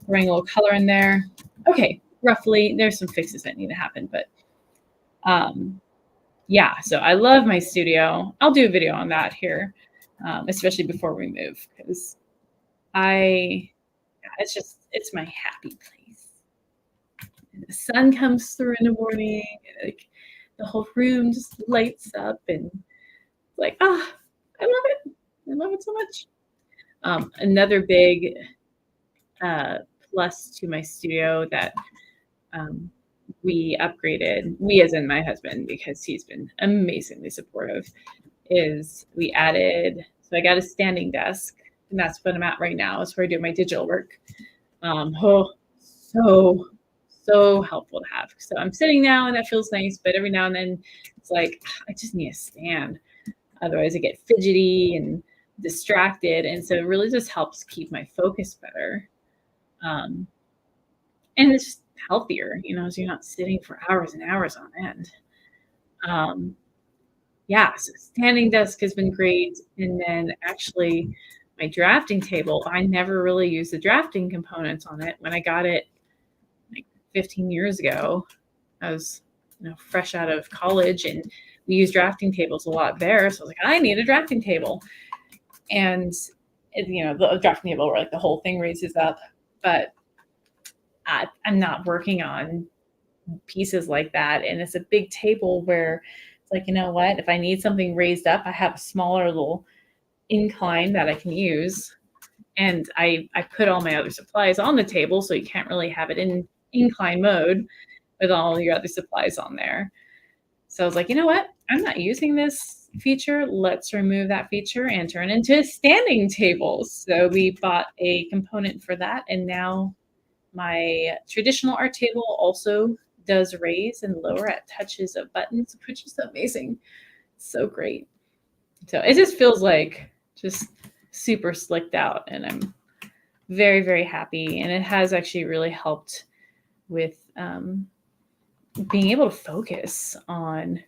throwing a little color in there. Okay, roughly. There's some fixes that need to happen, but yeah. So I love my studio. I'll do a video on that here, especially before we move, because it's my happy place. And the sun comes through in the morning, and like the whole room just lights up, and like, I love it. I love it so much. Another big plus to my studio that we upgraded, we as in my husband, because he's been amazingly supportive, is we added, so I got a standing desk, and that's what I'm at right now. Is where I do my digital work. So helpful to have. So I'm sitting now, and that feels nice, but every now and then it's like, I just need a stand. Otherwise I get fidgety and distracted. And so it really just helps keep my focus better. And it's just healthier, so you're not sitting for hours and hours on end. Yeah, so standing desk has been great. And then actually my drafting table, I never really used the drafting components on it. When I got it like 15 years ago, I was fresh out of college, and we used drafting tables a lot there. So I was like, I need a drafting table. And the drafting table where like the whole thing raises up, but I'm not working on pieces like that. And it's a big table where it's like, you know what, if I need something raised up, I have a smaller little incline that I can use. And I put all my other supplies on the table, so you can't really have it in incline mode with all your other supplies on there. So I was like, you know what, I'm not using this feature. Let's remove that feature and turn it into a standing table. So we bought a component for that. And now my traditional art table also does raise and lower at touches of buttons, which is amazing. So great. So it just feels like just super slicked out, and I'm very, very happy. And it has actually really helped with being able to focus on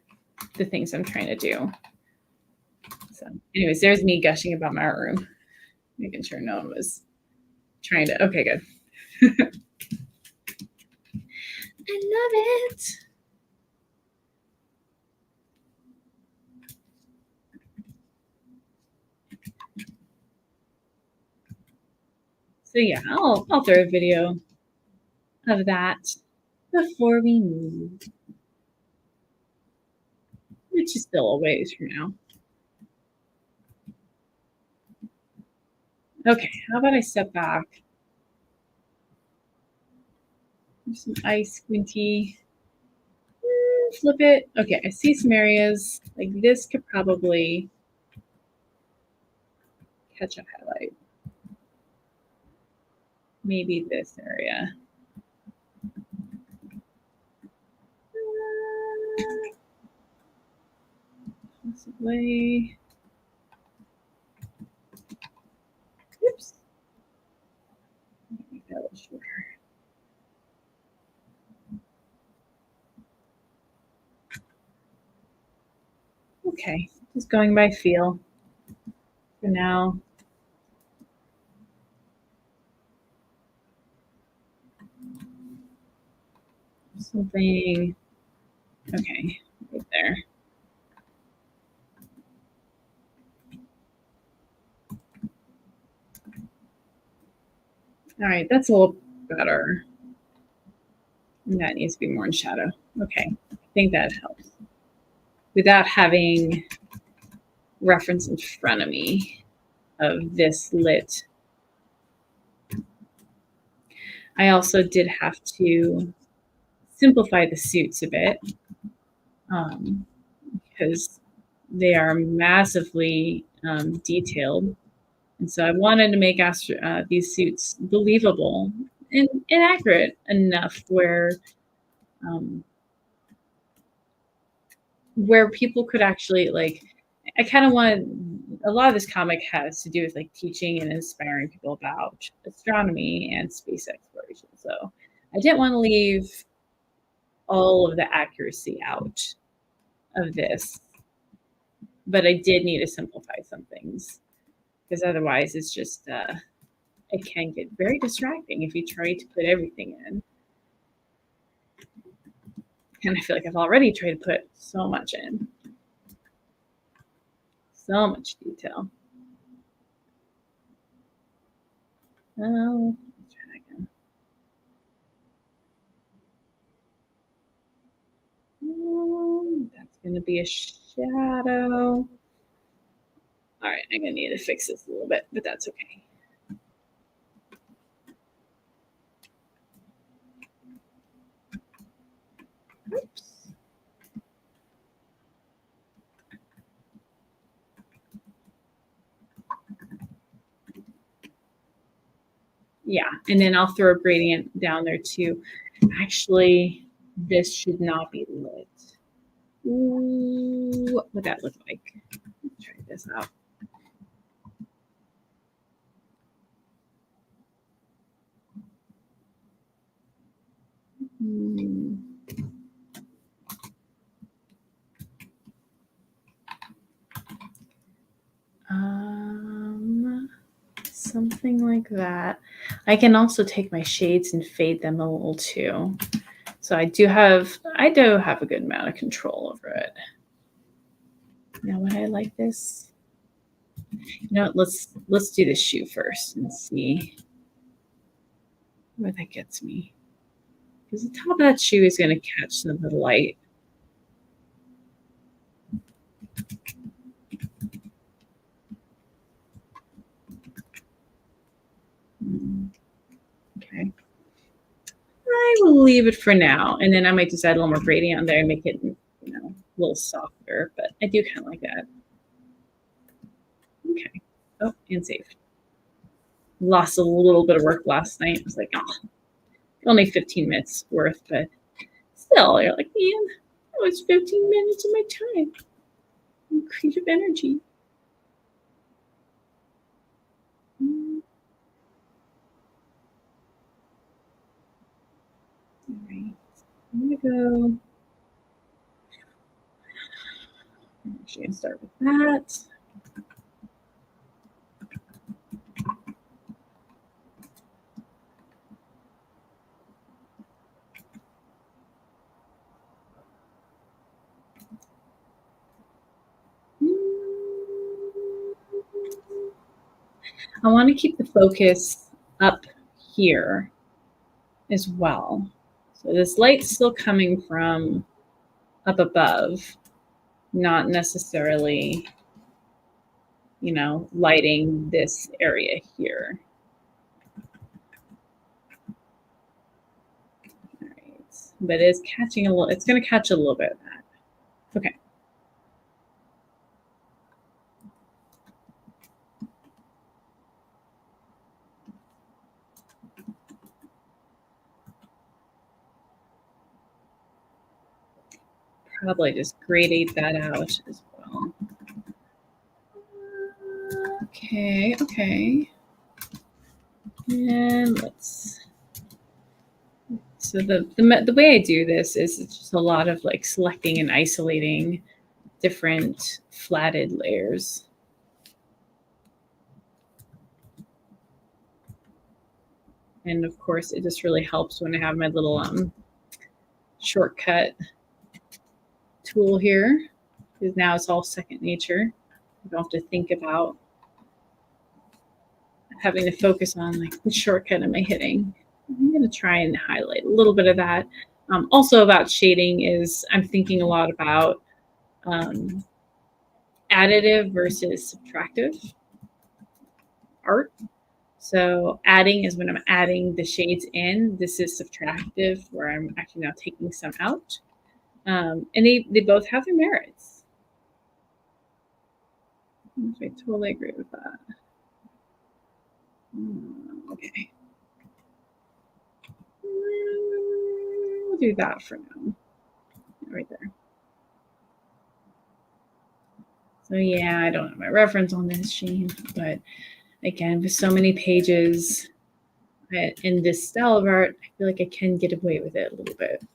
the things I'm trying to do. So anyways, there's me gushing about my art room, making sure no one was trying to, okay, good. I love it. So yeah, I'll throw a video of that before we move, which is still a ways from now. Okay, how about I step back? There's some ice squinty. Flip it. Okay, I see some areas like this could probably catch a highlight. Maybe this area. Possibly. Oops. Make that a little shorter. Okay, just going by feel for now. Something, okay, right there. All right, that's a little better. And that needs to be more in shadow. Okay, I think that helps without having reference in front of me of this lit. I also did have to simplify the suits a bit because they are massively detailed. And so I wanted to make these suits believable and accurate enough where people could actually like, I kind of wanted, a lot of this comic has to do with like teaching and inspiring people about astronomy and space exploration. So I didn't want to leave all of the accuracy out of this, but I did need to simplify some things. because otherwise it's just, it can get very distracting if you try to put everything in. And I feel like I've already tried to put so much in. So much detail. Oh, let's try that again. That's going to be a shadow. All right, I'm going to need to fix this a little bit, but that's okay. Oops. Yeah, and then I'll throw a gradient down there too. Actually, this should not be lit. Ooh, what would that look like? Let's try this out. Something like that. I can also take my shades and fade them a little too. So I do have a good amount of control over it. Now would I like this? You know what, let's do the shoe first and see where that gets me. Because the top of that shoe is going to catch some of the light. Okay. I will leave it for now. And then I might just add a little more gradient on there and make it, you know, a little softer. But I do kind of like that. Okay. Oh, and saved. Lost a little bit of work last night. I was like, oh, only 15 minutes worth, but still, you're like, man, that was 15 minutes of my time. Creative energy. All right, I'm gonna go. I'm actually gonna start with that. I want to keep the focus up here as well. So this light's still coming from up above, not necessarily, you know, lighting this area here. All right. But it's catching a little, it's going to catch a little bit of that. Okay. Probably just gradate that out as well. Okay, okay. And let's, so the way I do this is it's just a lot of like selecting and isolating different flatted layers. And of course, it just really helps when I have my little shortcut tool here, because now it's all second nature. I don't have to think about having to focus on like which shortcut am I hitting. I'm going to try and highlight a little bit of that. Also about shading is I'm thinking a lot about additive versus subtractive art. So adding is when I'm adding the shades in. This is subtractive, where I'm actually now taking some out. And they both have their merits. I totally agree with that. Okay. We'll do that for now. Right there. So yeah, I don't have my reference on this, Shane, but again, with so many pages in this style of art, I feel like I can get away with it a little bit.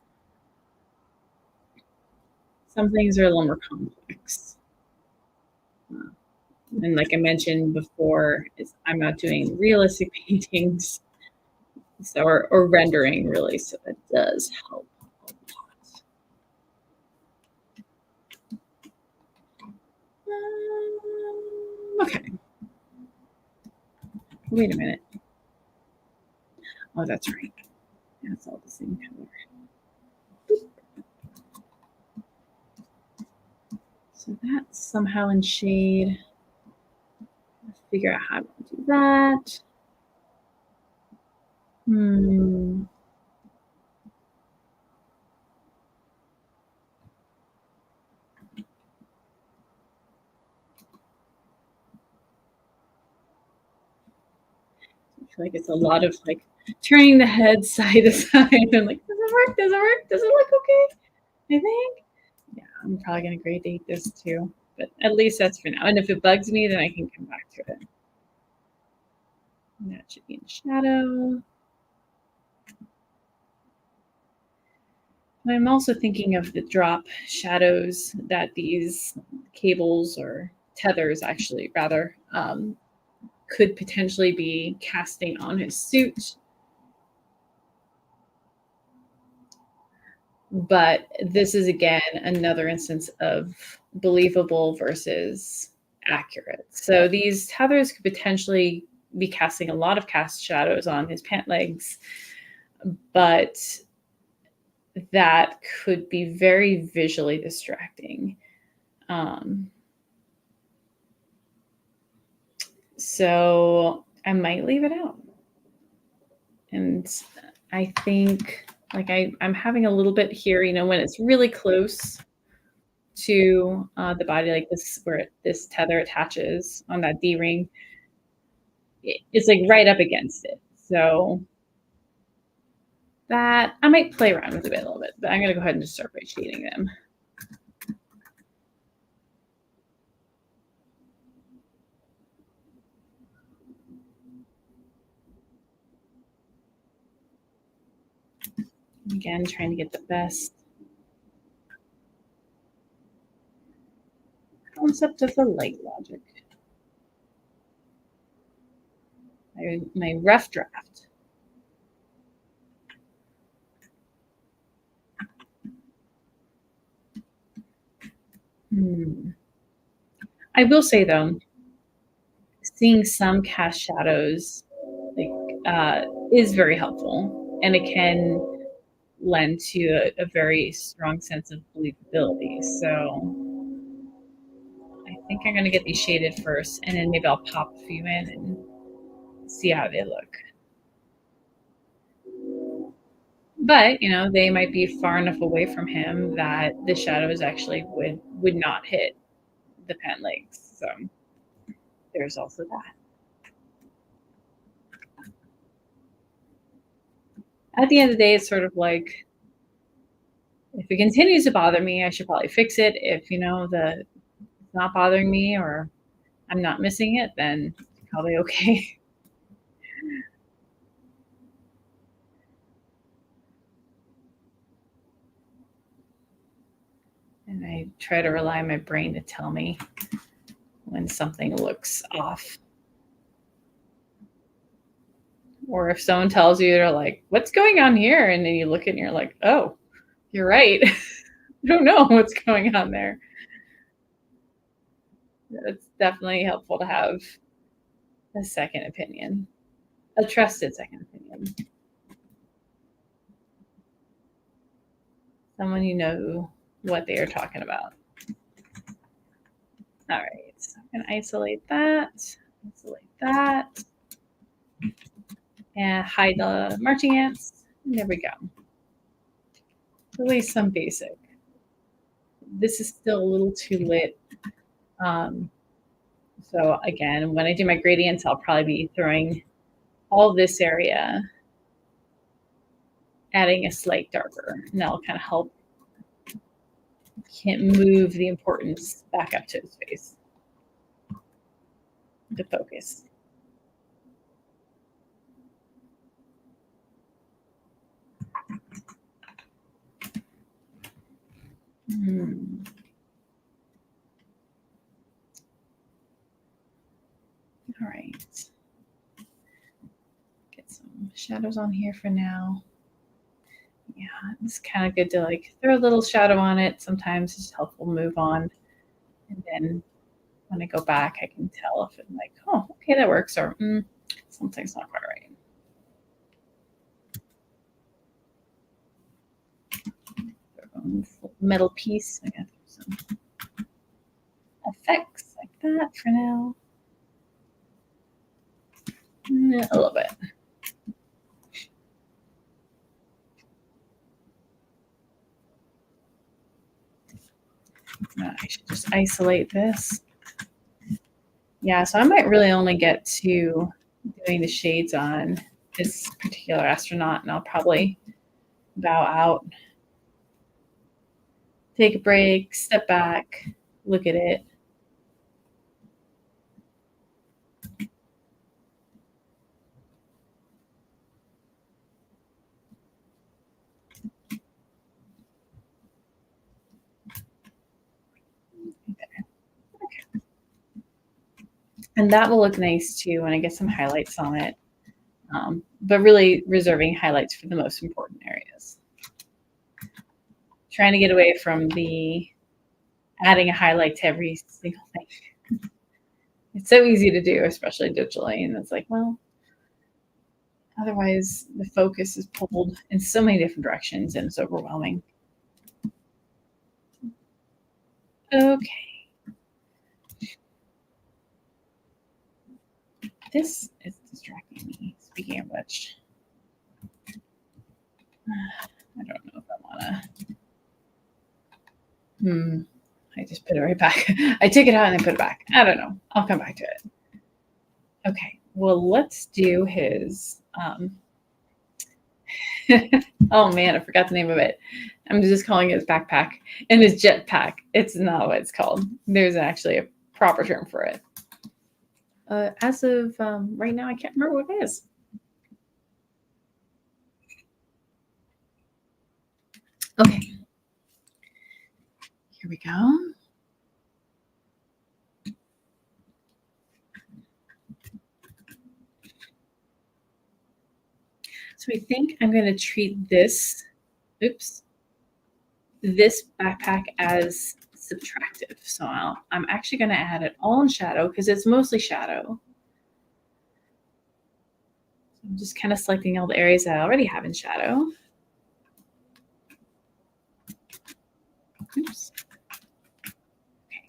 Some things are a little more complex. And like I mentioned before, I'm not doing realistic paintings, so or rendering really, so that does help a lot. Okay. Wait a minute. Oh, that's right. That's all the same color. So that's somehow in shade. Let's figure out how to do that. I feel like it's a lot of like turning the head side to side and like, does it work? Does it work? Does it look okay? I think. Yeah, I'm probably gonna gradate this too, but at least that's for now. And if it bugs me, then I can come back to it. And that should be in shadow. And I'm also thinking of the drop shadows that these cables or tethers, actually, rather, could potentially be casting on his suit. But this is, again, another instance of believable versus accurate. So these tethers could potentially be casting a lot of cast shadows on his pant legs, but that could be very visually distracting. So I might leave it out. And I think like I'm having a little bit here, you know, when it's really close to the body, like this, where this tether attaches on that D-ring, it's like right up against it. So that I might play around with it a little bit, but I'm going to go ahead and just start by shading them. Again, trying to get the best concept of the light logic. My rough draft. I will say though, seeing some cast shadows like is very helpful, and it can lend to a very strong sense of believability. So I think I'm going to get these shaded first, and then maybe I'll pop a few in and see how they look. But you know, they might be far enough away from him that the shadows actually would not hit the pant legs. So there's also that. At the end of the day, it's sort of like, if it continues to bother me, I should probably fix it. If you know it's not bothering me or I'm not missing it, then it's probably okay. And I try to rely on my brain to tell me when something looks off. Or if someone tells you, they're like, what's going on here? And then you look at it and you're like, oh, you're right. I don't know what's going on there. It's definitely helpful to have a second opinion, a trusted second opinion. Someone you know what they are talking about. All right, so I'm going to isolate that, and hide the marching ants. And there we go. Really some basic. This is still a little too lit. So again, when I do my gradients, I'll probably be throwing all this area, adding a slight darker, and that'll kind of help move the importance back up to his face to focus. All right. Get some shadows on here for now. Yeah, it's kind of good to like throw a little shadow on it. Sometimes it's helpful to move on. And then when I go back, I can tell if I'm like, oh, okay, that works, or something's not quite right. Metal piece. I got some effects like that for now. A little bit. I should just isolate this. Yeah, so I might really only get to doing the shades on this particular astronaut, and I'll probably bow out, take a break, step back, look at it. Okay. And that will look nice too when I get some highlights on it. But really reserving highlights for the most important areas. Trying to get away from the adding a highlight to every single thing. It's so easy to do, especially digitally. And it's like, well, otherwise the focus is pulled in so many different directions and it's overwhelming. Okay. This is distracting me, speaking of which. I don't know if I want to. I just put it right back. I took it out and I put it back. I don't know. I'll come back to it. Okay. Well, let's do his. Oh man, I forgot the name of it. I'm just calling it his backpack and his jetpack. It's not what it's called. There's actually a proper term for it. As of right now, I can't remember what it is. Okay. Here we go. So I think I'm going to treat this, this backpack as subtractive. So I'm actually going to add it all in shadow because it's mostly shadow. So I'm just kind of selecting all the areas that I already have in shadow. Oops. Okay.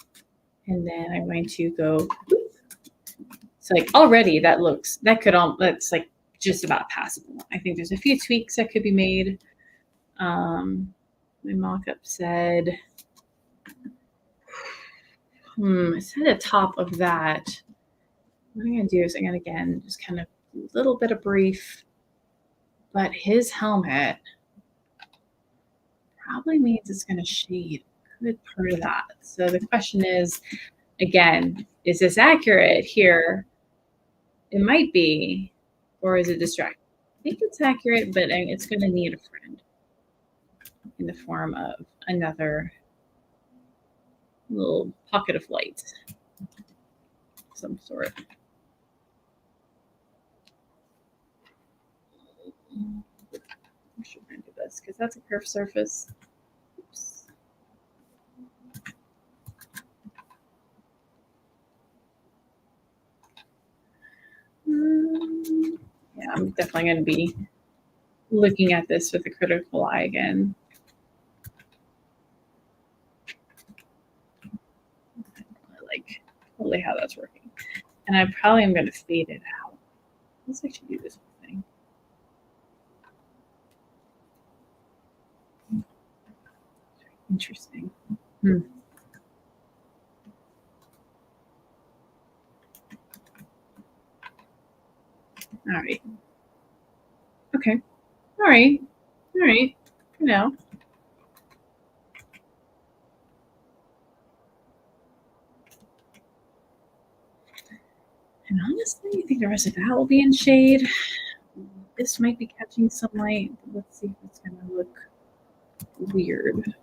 And then I'm going to go. So like already that looks, that's like just about passable. I think there's a few tweaks that could be made. My mock-up said, it's at the top of that. What I'm going to do is I'm going to, again, just kind of a little bit of brief, but his helmet probably means it's going to shade a good part of that. So the question is, again, is this accurate here? It might be, or is it distracting? I think it's accurate, but it's going to need a friend in the form of another little pocket of light of some sort. I should do this because that's a curved surface. Oops. Yeah, I'm definitely going to be looking at this with a critical eye again. I don't like totally how that's working. And I probably am going to fade it out. Let's actually do this whole thing. Interesting. All right. Okay. All right. All right. For now. And honestly, I think the rest of that will be in shade. This might be catching some light. Let's see if it's going to look weird.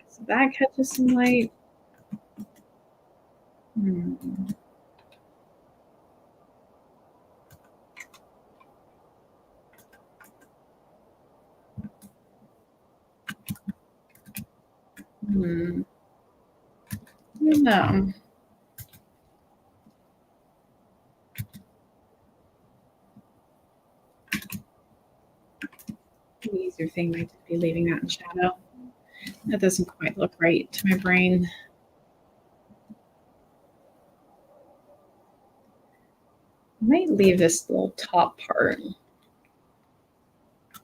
So that catches some light. No. The easier thing might be leaving that in shadow. That doesn't quite look right to my brain. I might leave this little top part,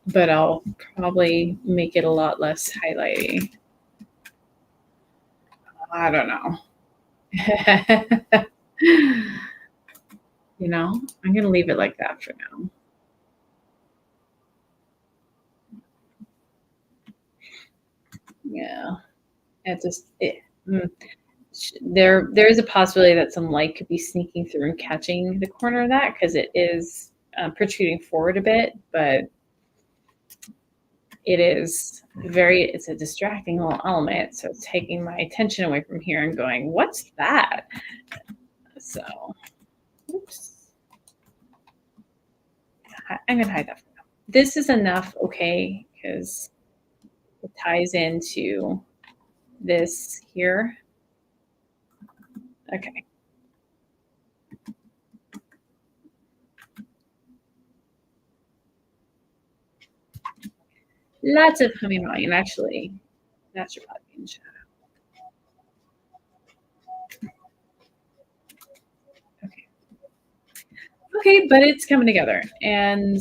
but I'll probably make it a lot less highlighty. I don't know. You know, I'm going to leave it like that for now. Yeah. There is a possibility that some light could be sneaking through and catching the corner of that because it is protruding forward a bit, but it's a distracting little element. So it's taking my attention away from here and going, what's that? So, oops. I'm going to hide that for now. This is enough, okay, because it ties into this here. Okay. Lots of humming volume, actually. That should probably be in shadow. Okay. Okay, but it's coming together. And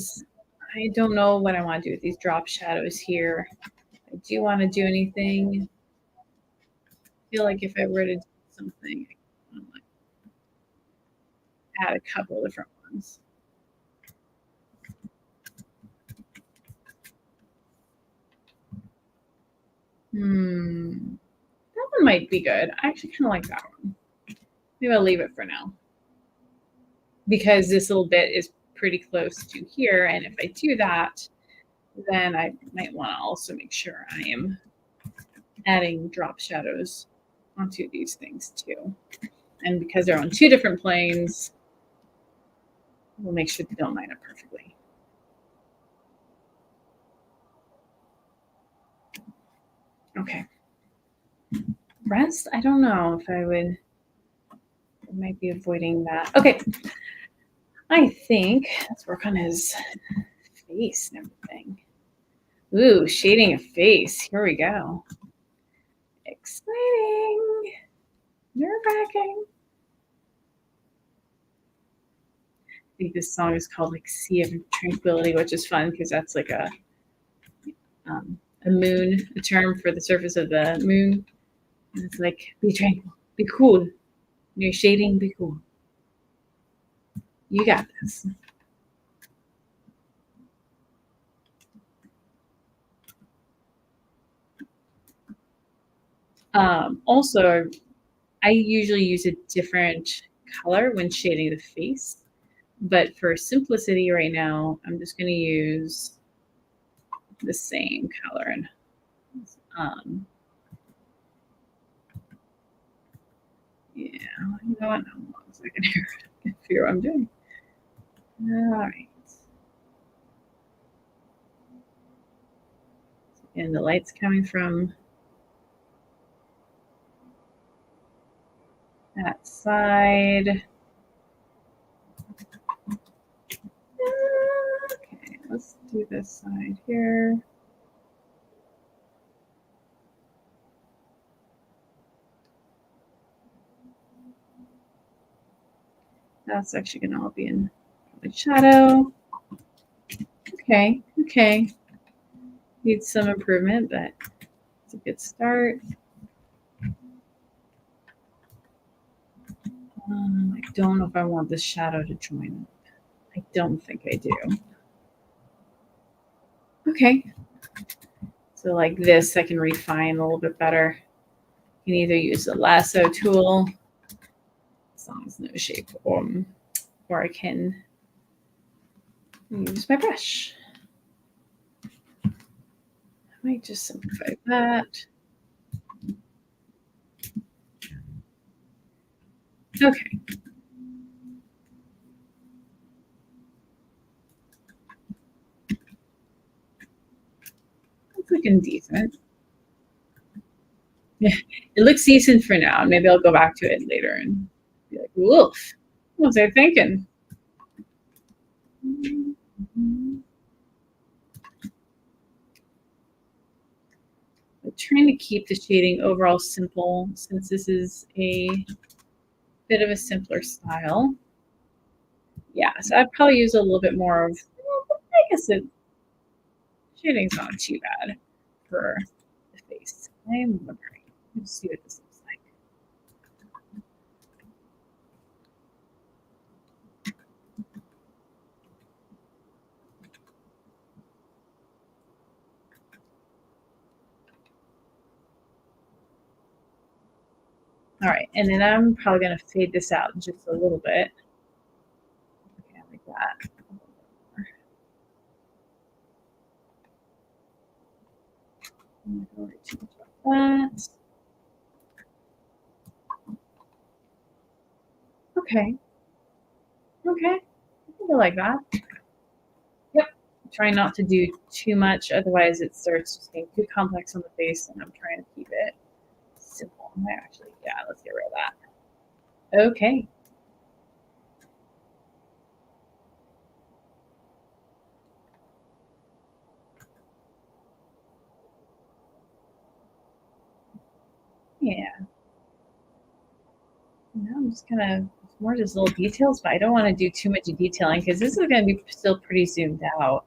I don't know what I want to do with these drop shadows here. I do want to do anything. I feel like if I were to do something, I would add a couple different ones. That one might be good. I actually kind of like that one. Maybe I'll leave it for now. Because this little bit is pretty close to here. And if I do that, then I might want to also make sure I am adding drop shadows onto these things too. And because they're on two different planes, we'll make sure they don't line up perfectly. Okay. Rest, I don't know if I would. I might be avoiding that. Okay. I think let's work on his face and everything. Ooh, shading a face. Here we go. Exciting. Nerve-wracking. I think this song is called like Sea of Tranquility, which is fun because that's like a moon, a term for the surface of the moon. And it's like, be tranquil, be cool. When you're shading, be cool. You got this. Also, I usually use a different color when shading the face, but for simplicity right now, I'm just going to use the same color. And yeah, you know what? Hold on a second here. I can figure what I'm doing. All right. And the light's coming from that side. Okay, let's do this side here. That's actually going to all be in shadow. Okay, okay. Needs some improvement, but it's a good start. I don't know if I want this shadow to join up. I don't think I do. Okay. So like this, I can refine a little bit better. You can either use the lasso tool, as long as no shape, or I can use my brush. I might just simplify that. Okay. It's looking decent. It looks decent for now. Maybe I'll go back to it later and be like, woof. What was I thinking? I'm trying to keep the shading overall simple since this is a bit of a simpler style. Yeah, so I'd probably use a little bit more of, I guess the shading's not too bad for the face. I'm wondering. Let's see what this looks like. All right, and then I'm probably going to fade this out just a little bit. Okay, like that. I'm not worry too much about that. Okay. Okay. I think I like that. Yep. Trying not to do too much, otherwise it starts just getting too complex on the face, and I'm trying to keep it simple. Actually, yeah, let's get rid of that. Okay. Yeah. Now I'm just gonna more just little details, but I don't want to do too much detailing because this is going to be still pretty zoomed out.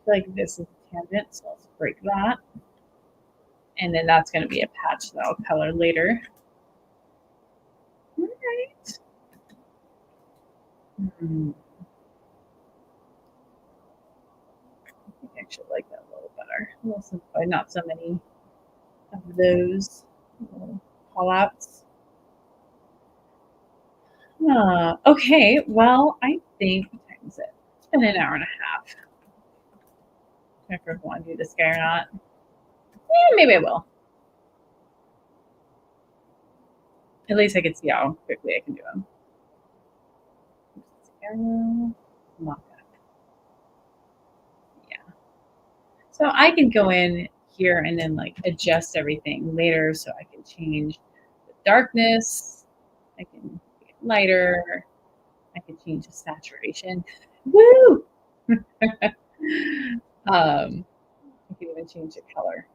Like this is a tangent, so let's break that. And then that's going to be a patch that I'll color later. All right. I think I actually like that a little better. A little simplified, not so many of those little call outs. Okay, well, I think, what time is it? It's been an hour and a half. I don't know if I want to do this guy or not. Yeah, maybe I will. At least I can see how quickly I can do them. Not that. Yeah. So I can go in here and then like adjust everything later so I can change the darkness. I can make it lighter. I can change the saturation. Woo! I can even change the color.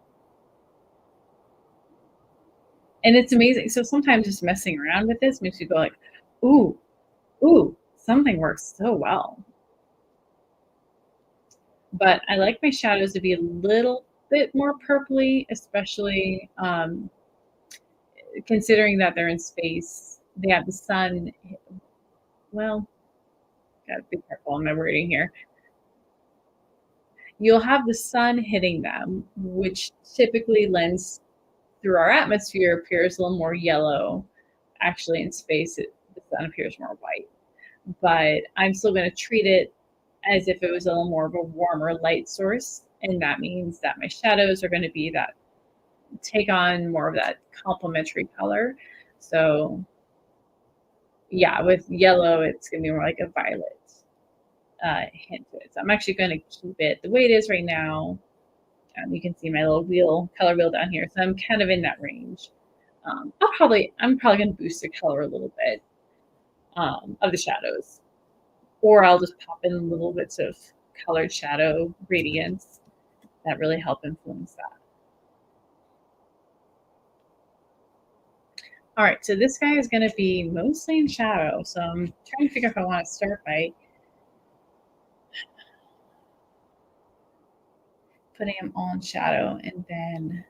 And it's amazing. So sometimes just messing around with this makes you go like, ooh, ooh, something works so well. But I like my shadows to be a little bit more purpley, especially considering that they're in space. They have the sun. Well, gotta be careful on my wording here. You'll have the sun hitting them, which typically lends through our atmosphere appears a little more yellow. Actually, in space, the sun appears more white. But I'm still going to treat it as if it was a little more of a warmer light source. And that means that my shadows are going to be that take on more of that complementary color. So yeah, with yellow, it's going to be more like a violet hint to it. So I'm actually going to keep it the way it is right now. You can see my little color wheel down here. So I'm kind of in that range. I'm probably going to boost the color a little bit of the shadows, or I'll just pop in little bits of colored shadow gradients that really help influence that. All right, so this guy is going to be mostly in shadow. So I'm trying to figure out if I want to start by putting him all in shadow and then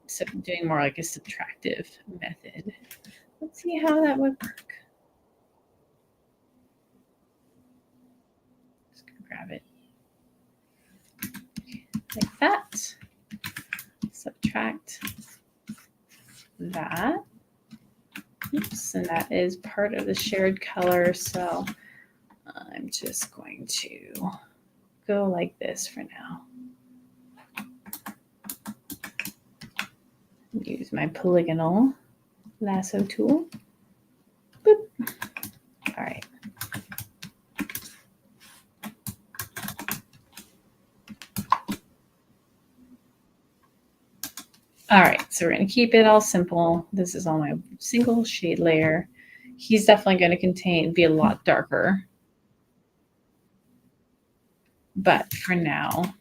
so doing more like a subtractive method. Let's see how that would work. Just gonna grab it like that. Subtract that. Oops, and that is part of the shared color. So I'm just going to go like this for now. Use my polygonal lasso tool. Boop. All right. All right, so we're going to keep it all simple. This is all my single shade layer. He's definitely going to be a lot darker. But for now,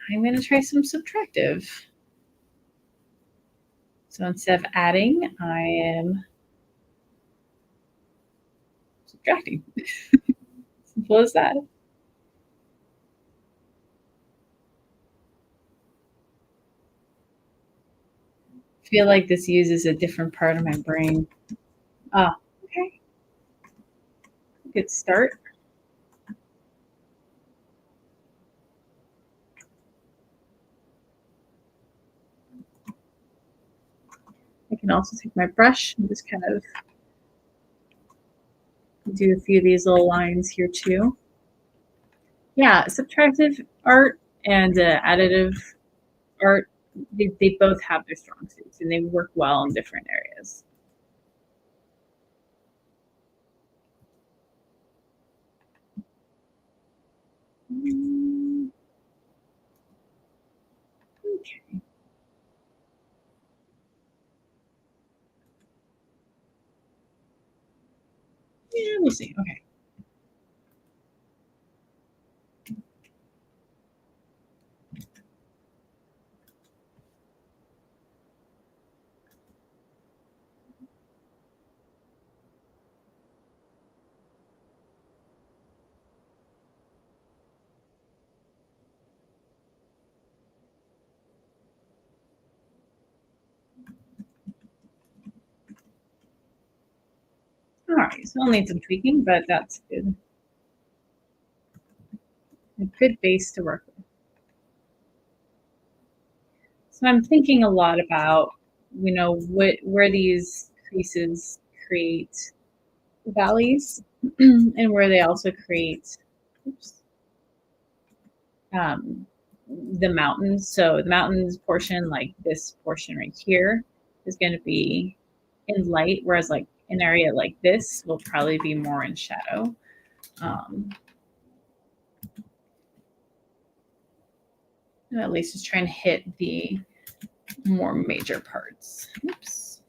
I'm going to try some subtractive. So instead of adding, I am subtracting. Simple as that. I feel like this uses a different part of my brain. Ah, okay. Good start. I can also take my brush and just kind of do a few of these little lines here too. Yeah, subtractive art and additive art, they both have their strong suits and they work well in different areas. Okay. Yeah, we'll see. Okay. All right, so I'll need some tweaking, but that's good. A good base to work with. So I'm thinking a lot about, where these creases create valleys and where they also create um, the mountains. So the mountains portion, like this portion right here, is going to be in light, whereas like an area like this will probably be more in shadow. At least just trying to hit the more major parts. Oops.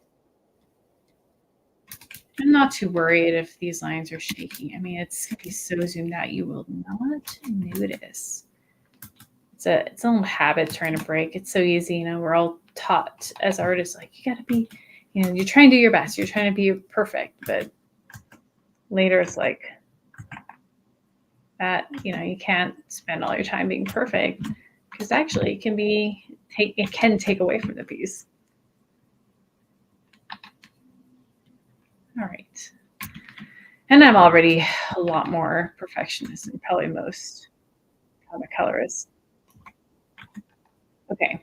I'm not too worried if these lines are shaking. I mean, it's going to be so zoomed out, you will not notice. It's a little habit trying to break. It's so easy. We're all taught as artists, like, you got to be, you're trying to do your best. You're trying to be perfect. But later it's like that, you can't spend all your time being perfect because actually it can take away from the piece. All right. And I'm already a lot more perfectionist than probably most comic colorists. Okay.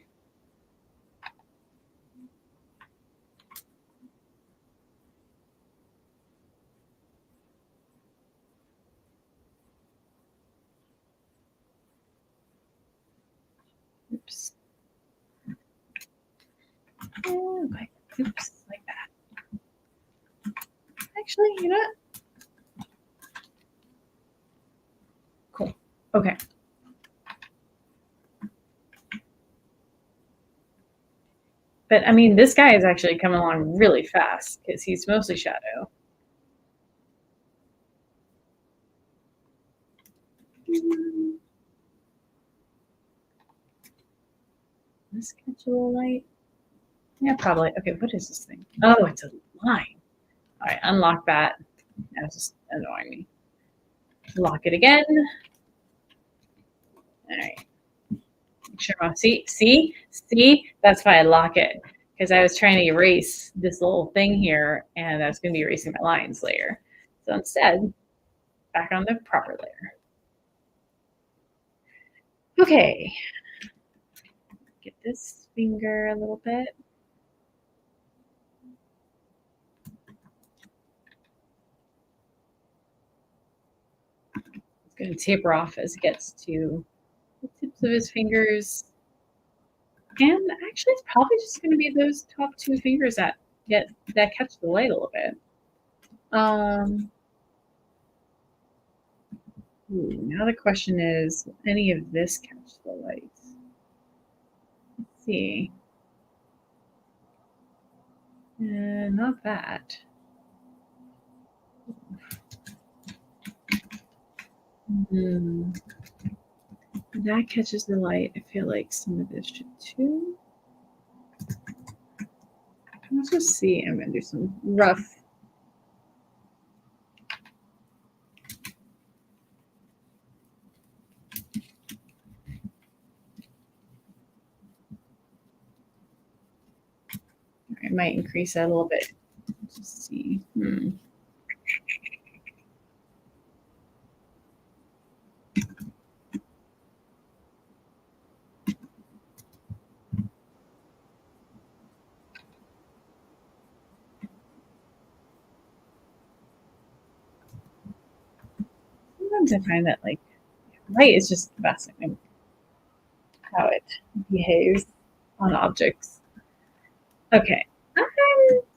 Oops. Okay. Oops, like that. Actually, you know what? Cool. Okay. But I mean, this guy is actually coming along really fast because he's mostly shadow. Let's catch a little light. Yeah, probably. Okay, what is this thing? Oh, it's a line. All right, unlock that. That's just annoying me. Lock it again. All right. Make sure. See. That's why I lock it, because I was trying to erase this little thing here, and I was going to be erasing my lines later. So instead, back on the proper layer. Okay. Get this finger a little bit. It's going to taper off as it gets to the tips of his fingers. And actually, it's probably just going to be those top two fingers that catch the light a little bit. Now the question is, will any of this catch the light? see. Not that. Hmm. That catches the light. I feel like some of this should too. Let's just see. I'm gonna do some rough. I might increase that a little bit. Let's just see. Sometimes I find that like light is just fascinating how it behaves on objects. Okay.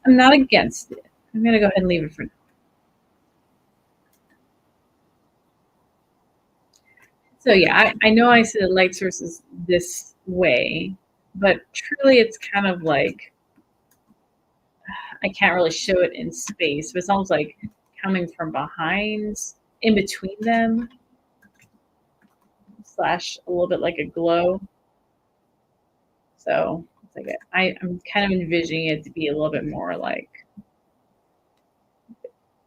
I'm not against it. I'm gonna go ahead and leave it for now. So yeah, I know I said light source is this way, but truly it's kind of like I can't really show it in space, but it's almost like coming from behind, in between them, slash a little bit like a glow. So it's like I'm kind of envisioning it to be a little bit more like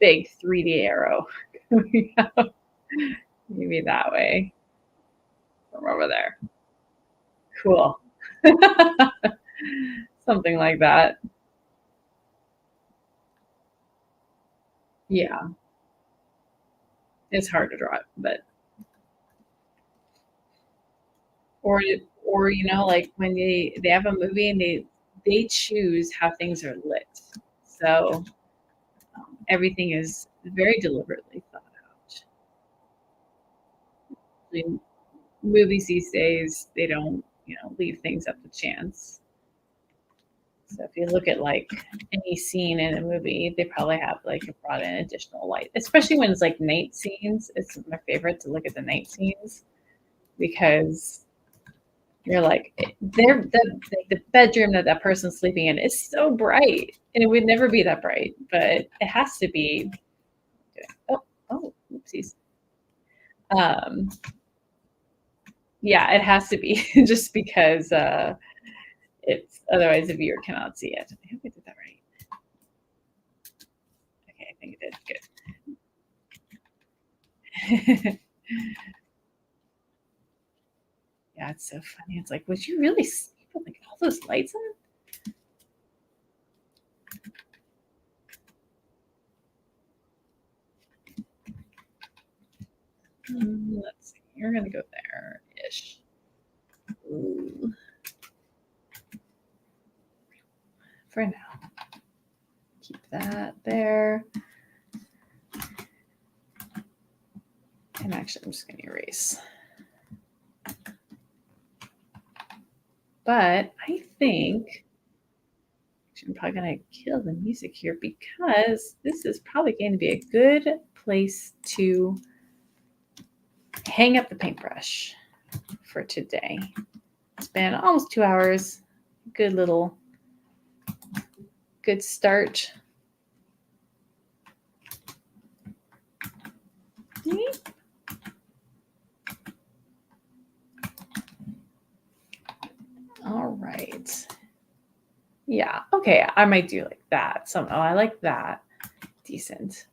big 3D arrow coming out. Maybe that way from over there. Cool. Something like that. Yeah. It's hard to draw it, but or or you know, like when they have a movie and they choose how things are lit. So everything is very deliberately thought out. In movies these days, they don't, leave things up to chance. So if you look at like any scene in a movie, they probably have like brought in additional light, especially when it's like night scenes. It's my favorite to look at the night scenes because you're like the bedroom that that person's sleeping in is so bright, and it would never be that bright, but it has to be. Oh, oopsies. Um, yeah, it has to be just because it's otherwise the viewer cannot see it. I hope I did that right. Okay, I think I did good. Yeah, it's so funny. It's like, would you really sleep with like all those lights on? Let's see. You're gonna go there ish. For now, keep that there. And actually, I'm just gonna erase. But I think I'm probably going to kill the music here because this is probably going to be a good place to hang up the paintbrush for today. It's been almost 2 hours. Good start. All right. Yeah. Okay. I might do like that. I like that. Decent.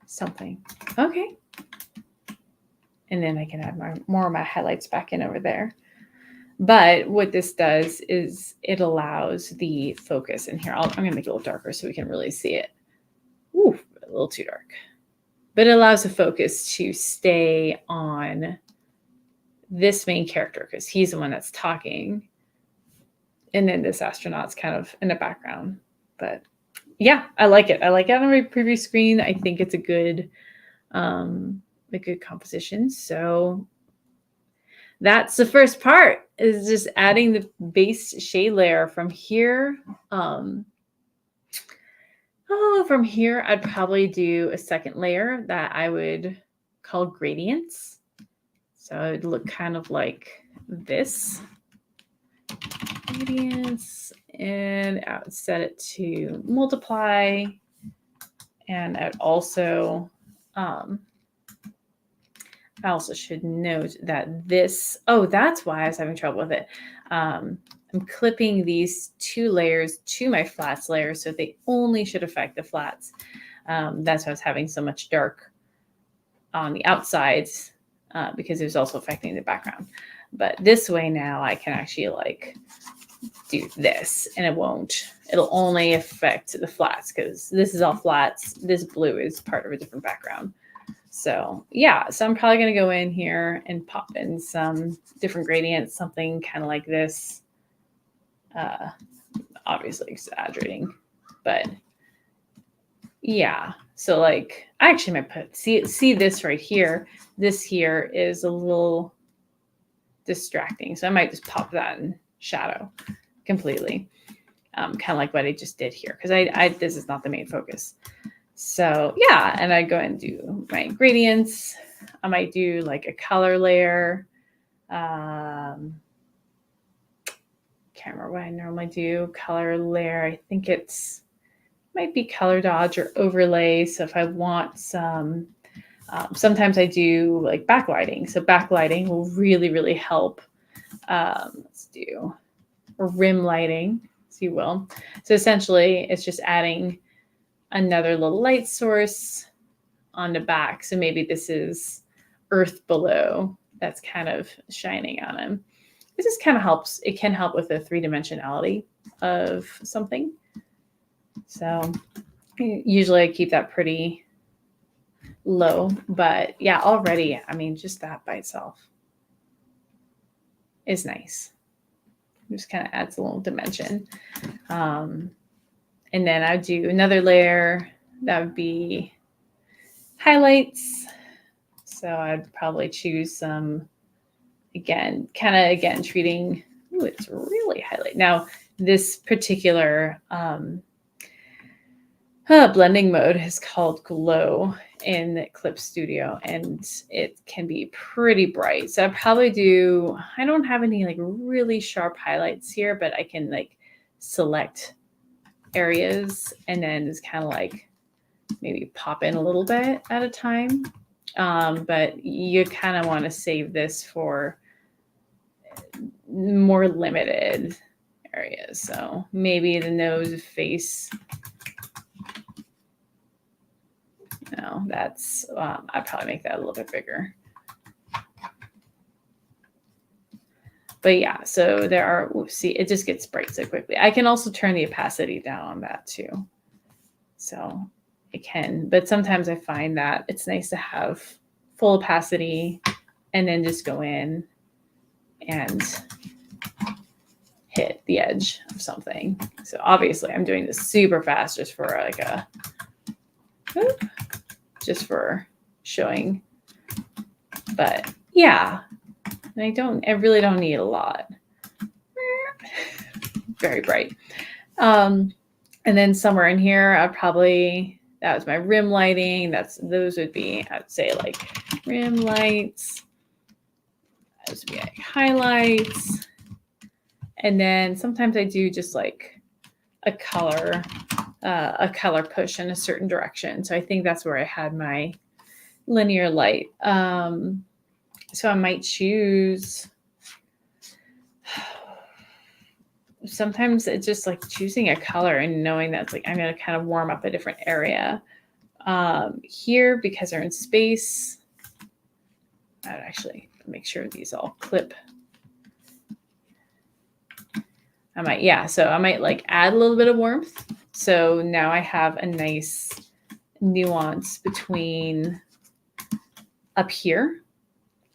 Something. Okay. And then I can add more of my highlights back in over there. But what this does is it allows the focus in here. I'm going to make it a little darker so we can really see it. Ooh, a little too dark. But it allows the focus to stay on this main character because he's the one that's talking. And then this astronaut's kind of in the background. But yeah, I like it. I like it on my preview screen. I think it's a good composition. So that's the first part, is just adding the base shade layer from here. From here, I'd probably do a second layer that I would call gradients. So it would look kind of like this gradients, and I would set it to multiply. And I also should note that this, oh, that's why I was having trouble with it. I'm clipping these 2 layers to my flats layer, so they only should affect the flats. That's why I was having so much dark on the outsides, because it was also affecting the background. But this way now I can actually like do this, and it'll only affect the flats, because this is all flats. This blue is part of a different background. So yeah, so I'm probably going to go in here and pop in some different gradients, something kind of like this. Obviously exaggerating, but yeah. So like, I actually might put, see this right here. This here is a little distracting. So I might just pop that in shadow completely. Kind of like what I just did here, because this is not the main focus. So yeah, and I go and do my gradients. I might do like a color layer. Can't remember what I normally do. Color layer. I think might be color dodge or overlay. So if I want some, sometimes I do like backlighting. So backlighting will really, really help. Let's do rim lighting, so you will. So essentially it's just adding another little light source on the back. So maybe this is earth below that's kind of shining on him. This just kind of helps. It can help with the 3-dimensionality of something. So usually I keep that pretty low, but yeah, already, I mean, just that by itself is nice. It just kind of adds a little dimension. And then I would do another layer that would be highlights. So I'd probably choose some, again, treating, ooh, it's really highlight. Now, this particular blending mode is called Glow in Clip Studio, and it can be pretty bright. So I'd probably do, I don't have any like really sharp highlights here, but I can like select areas and then just kind of like maybe pop in a little bit at a time. But you kind of want to save this for more limited areas. So maybe the nose, face. No, that's, I'd probably make that a little bit bigger. But yeah, so there are, see, it just gets bright so quickly. I can also turn the opacity down on that too. So it can, but sometimes I find that it's nice to have full opacity and then just go in and hit the edge of something. So obviously I'm doing this super fast just for like a, just for showing, but yeah. And I really don't need a lot. Very bright. And then somewhere in here, that was my rim lighting. Those would be, I'd say like rim lights. Those would be like highlights. And then sometimes I do just like a color push in a certain direction. So I think that's where I had my linear light. So I might choose, sometimes it's just like choosing a color and knowing that's like, I'm going to kind of warm up a different area. Here, because they're in space, I'd actually make sure these all clip. So I might like add a little bit of warmth. So now I have a nice nuance between up here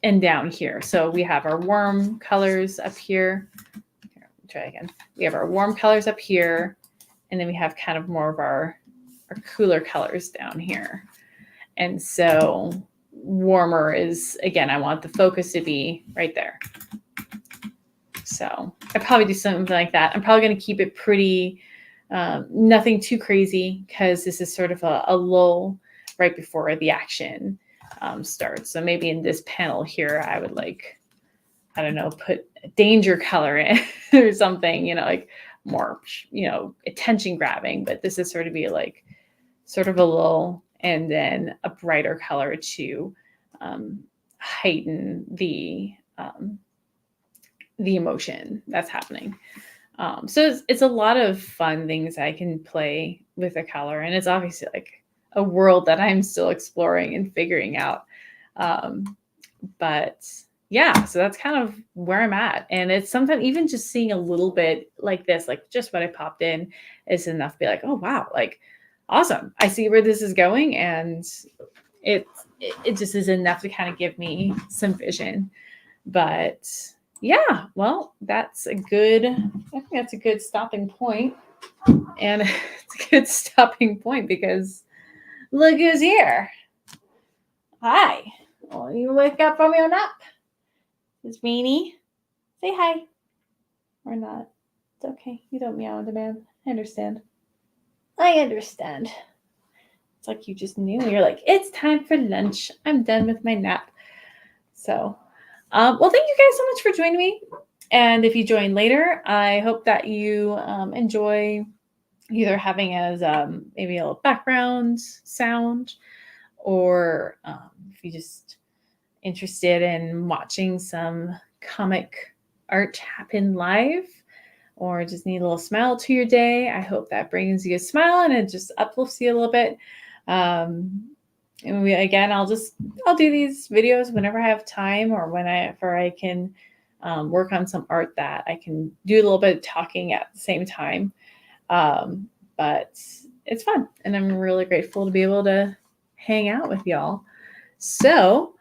and down here. So we have our warm colors up here. Here, try again. We have our warm colors up here, and then we have kind of more of our cooler colors down here. And so warmer is, again, I want the focus to be right there. So I probably do something like that. I'm probably going to keep it pretty, nothing too crazy, because this is sort of a lull right before the action starts. So maybe in this panel here, I would like I don't know, put danger color in or something, like more, attention grabbing. But this is sort of be like sort of a lull and then a brighter color to heighten the emotion that's happening. So it's a lot of fun things I can play with a color, and it's obviously like a world that I'm still exploring and figuring out. But yeah, so that's kind of where I'm at. And it's sometimes even just seeing a little bit like this, like just what I popped in is enough to be like, oh, wow, like awesome. I see where this is going. And it just is enough to kind of give me some vision. But yeah, well, I think that's a good stopping point. And it's a good stopping point because look who's here. Hi. Well, you wake up from your nap. It's Weenie. Say hi. Or not. It's okay. You don't meow on demand. I understand. It's like you just knew. You're like, it's time for lunch. I'm done with my nap. So, well, thank you guys so much for joining me. And if you join later, I hope that you enjoy either having as maybe a little background sound, or if you just interested in watching some comic art happen live, or just need a little smile to your day, I hope that brings you a smile and it just uplifts you a little bit. And I'll do these videos whenever I have time, or whenever I can work on some art that I can do a little bit of talking at the same time. But it's fun, and I'm really grateful to be able to hang out with y'all. So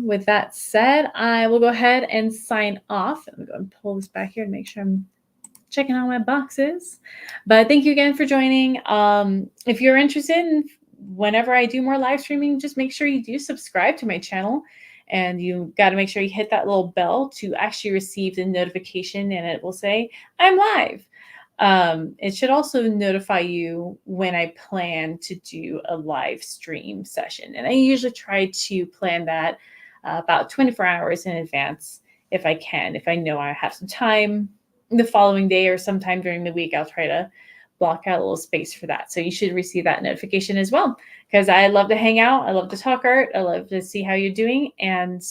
with that said, I will go ahead and sign off. I'm going to pull this back here to make sure I'm checking all my boxes. But thank you again for joining. If you're interested in whenever I do more live streaming, just make sure you do subscribe to my channel. And you got to make sure you hit that little bell to actually receive the notification, and it will say, I'm live. It should also notify you when I plan to do a live stream session. And I usually try to plan that about 24 hours in advance if I can. If I know I have some time the following day or sometime during the week, I'll try to block out a little space for that. So you should receive that notification as well, because I love to hang out. I love to talk art. I love to see how you're doing. And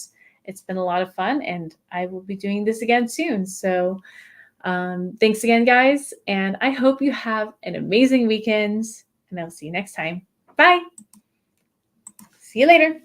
it's been a lot of fun, and I will be doing this again soon. So thanks again, guys. And I hope you have an amazing weekend, and I'll see you next time. Bye. See you later.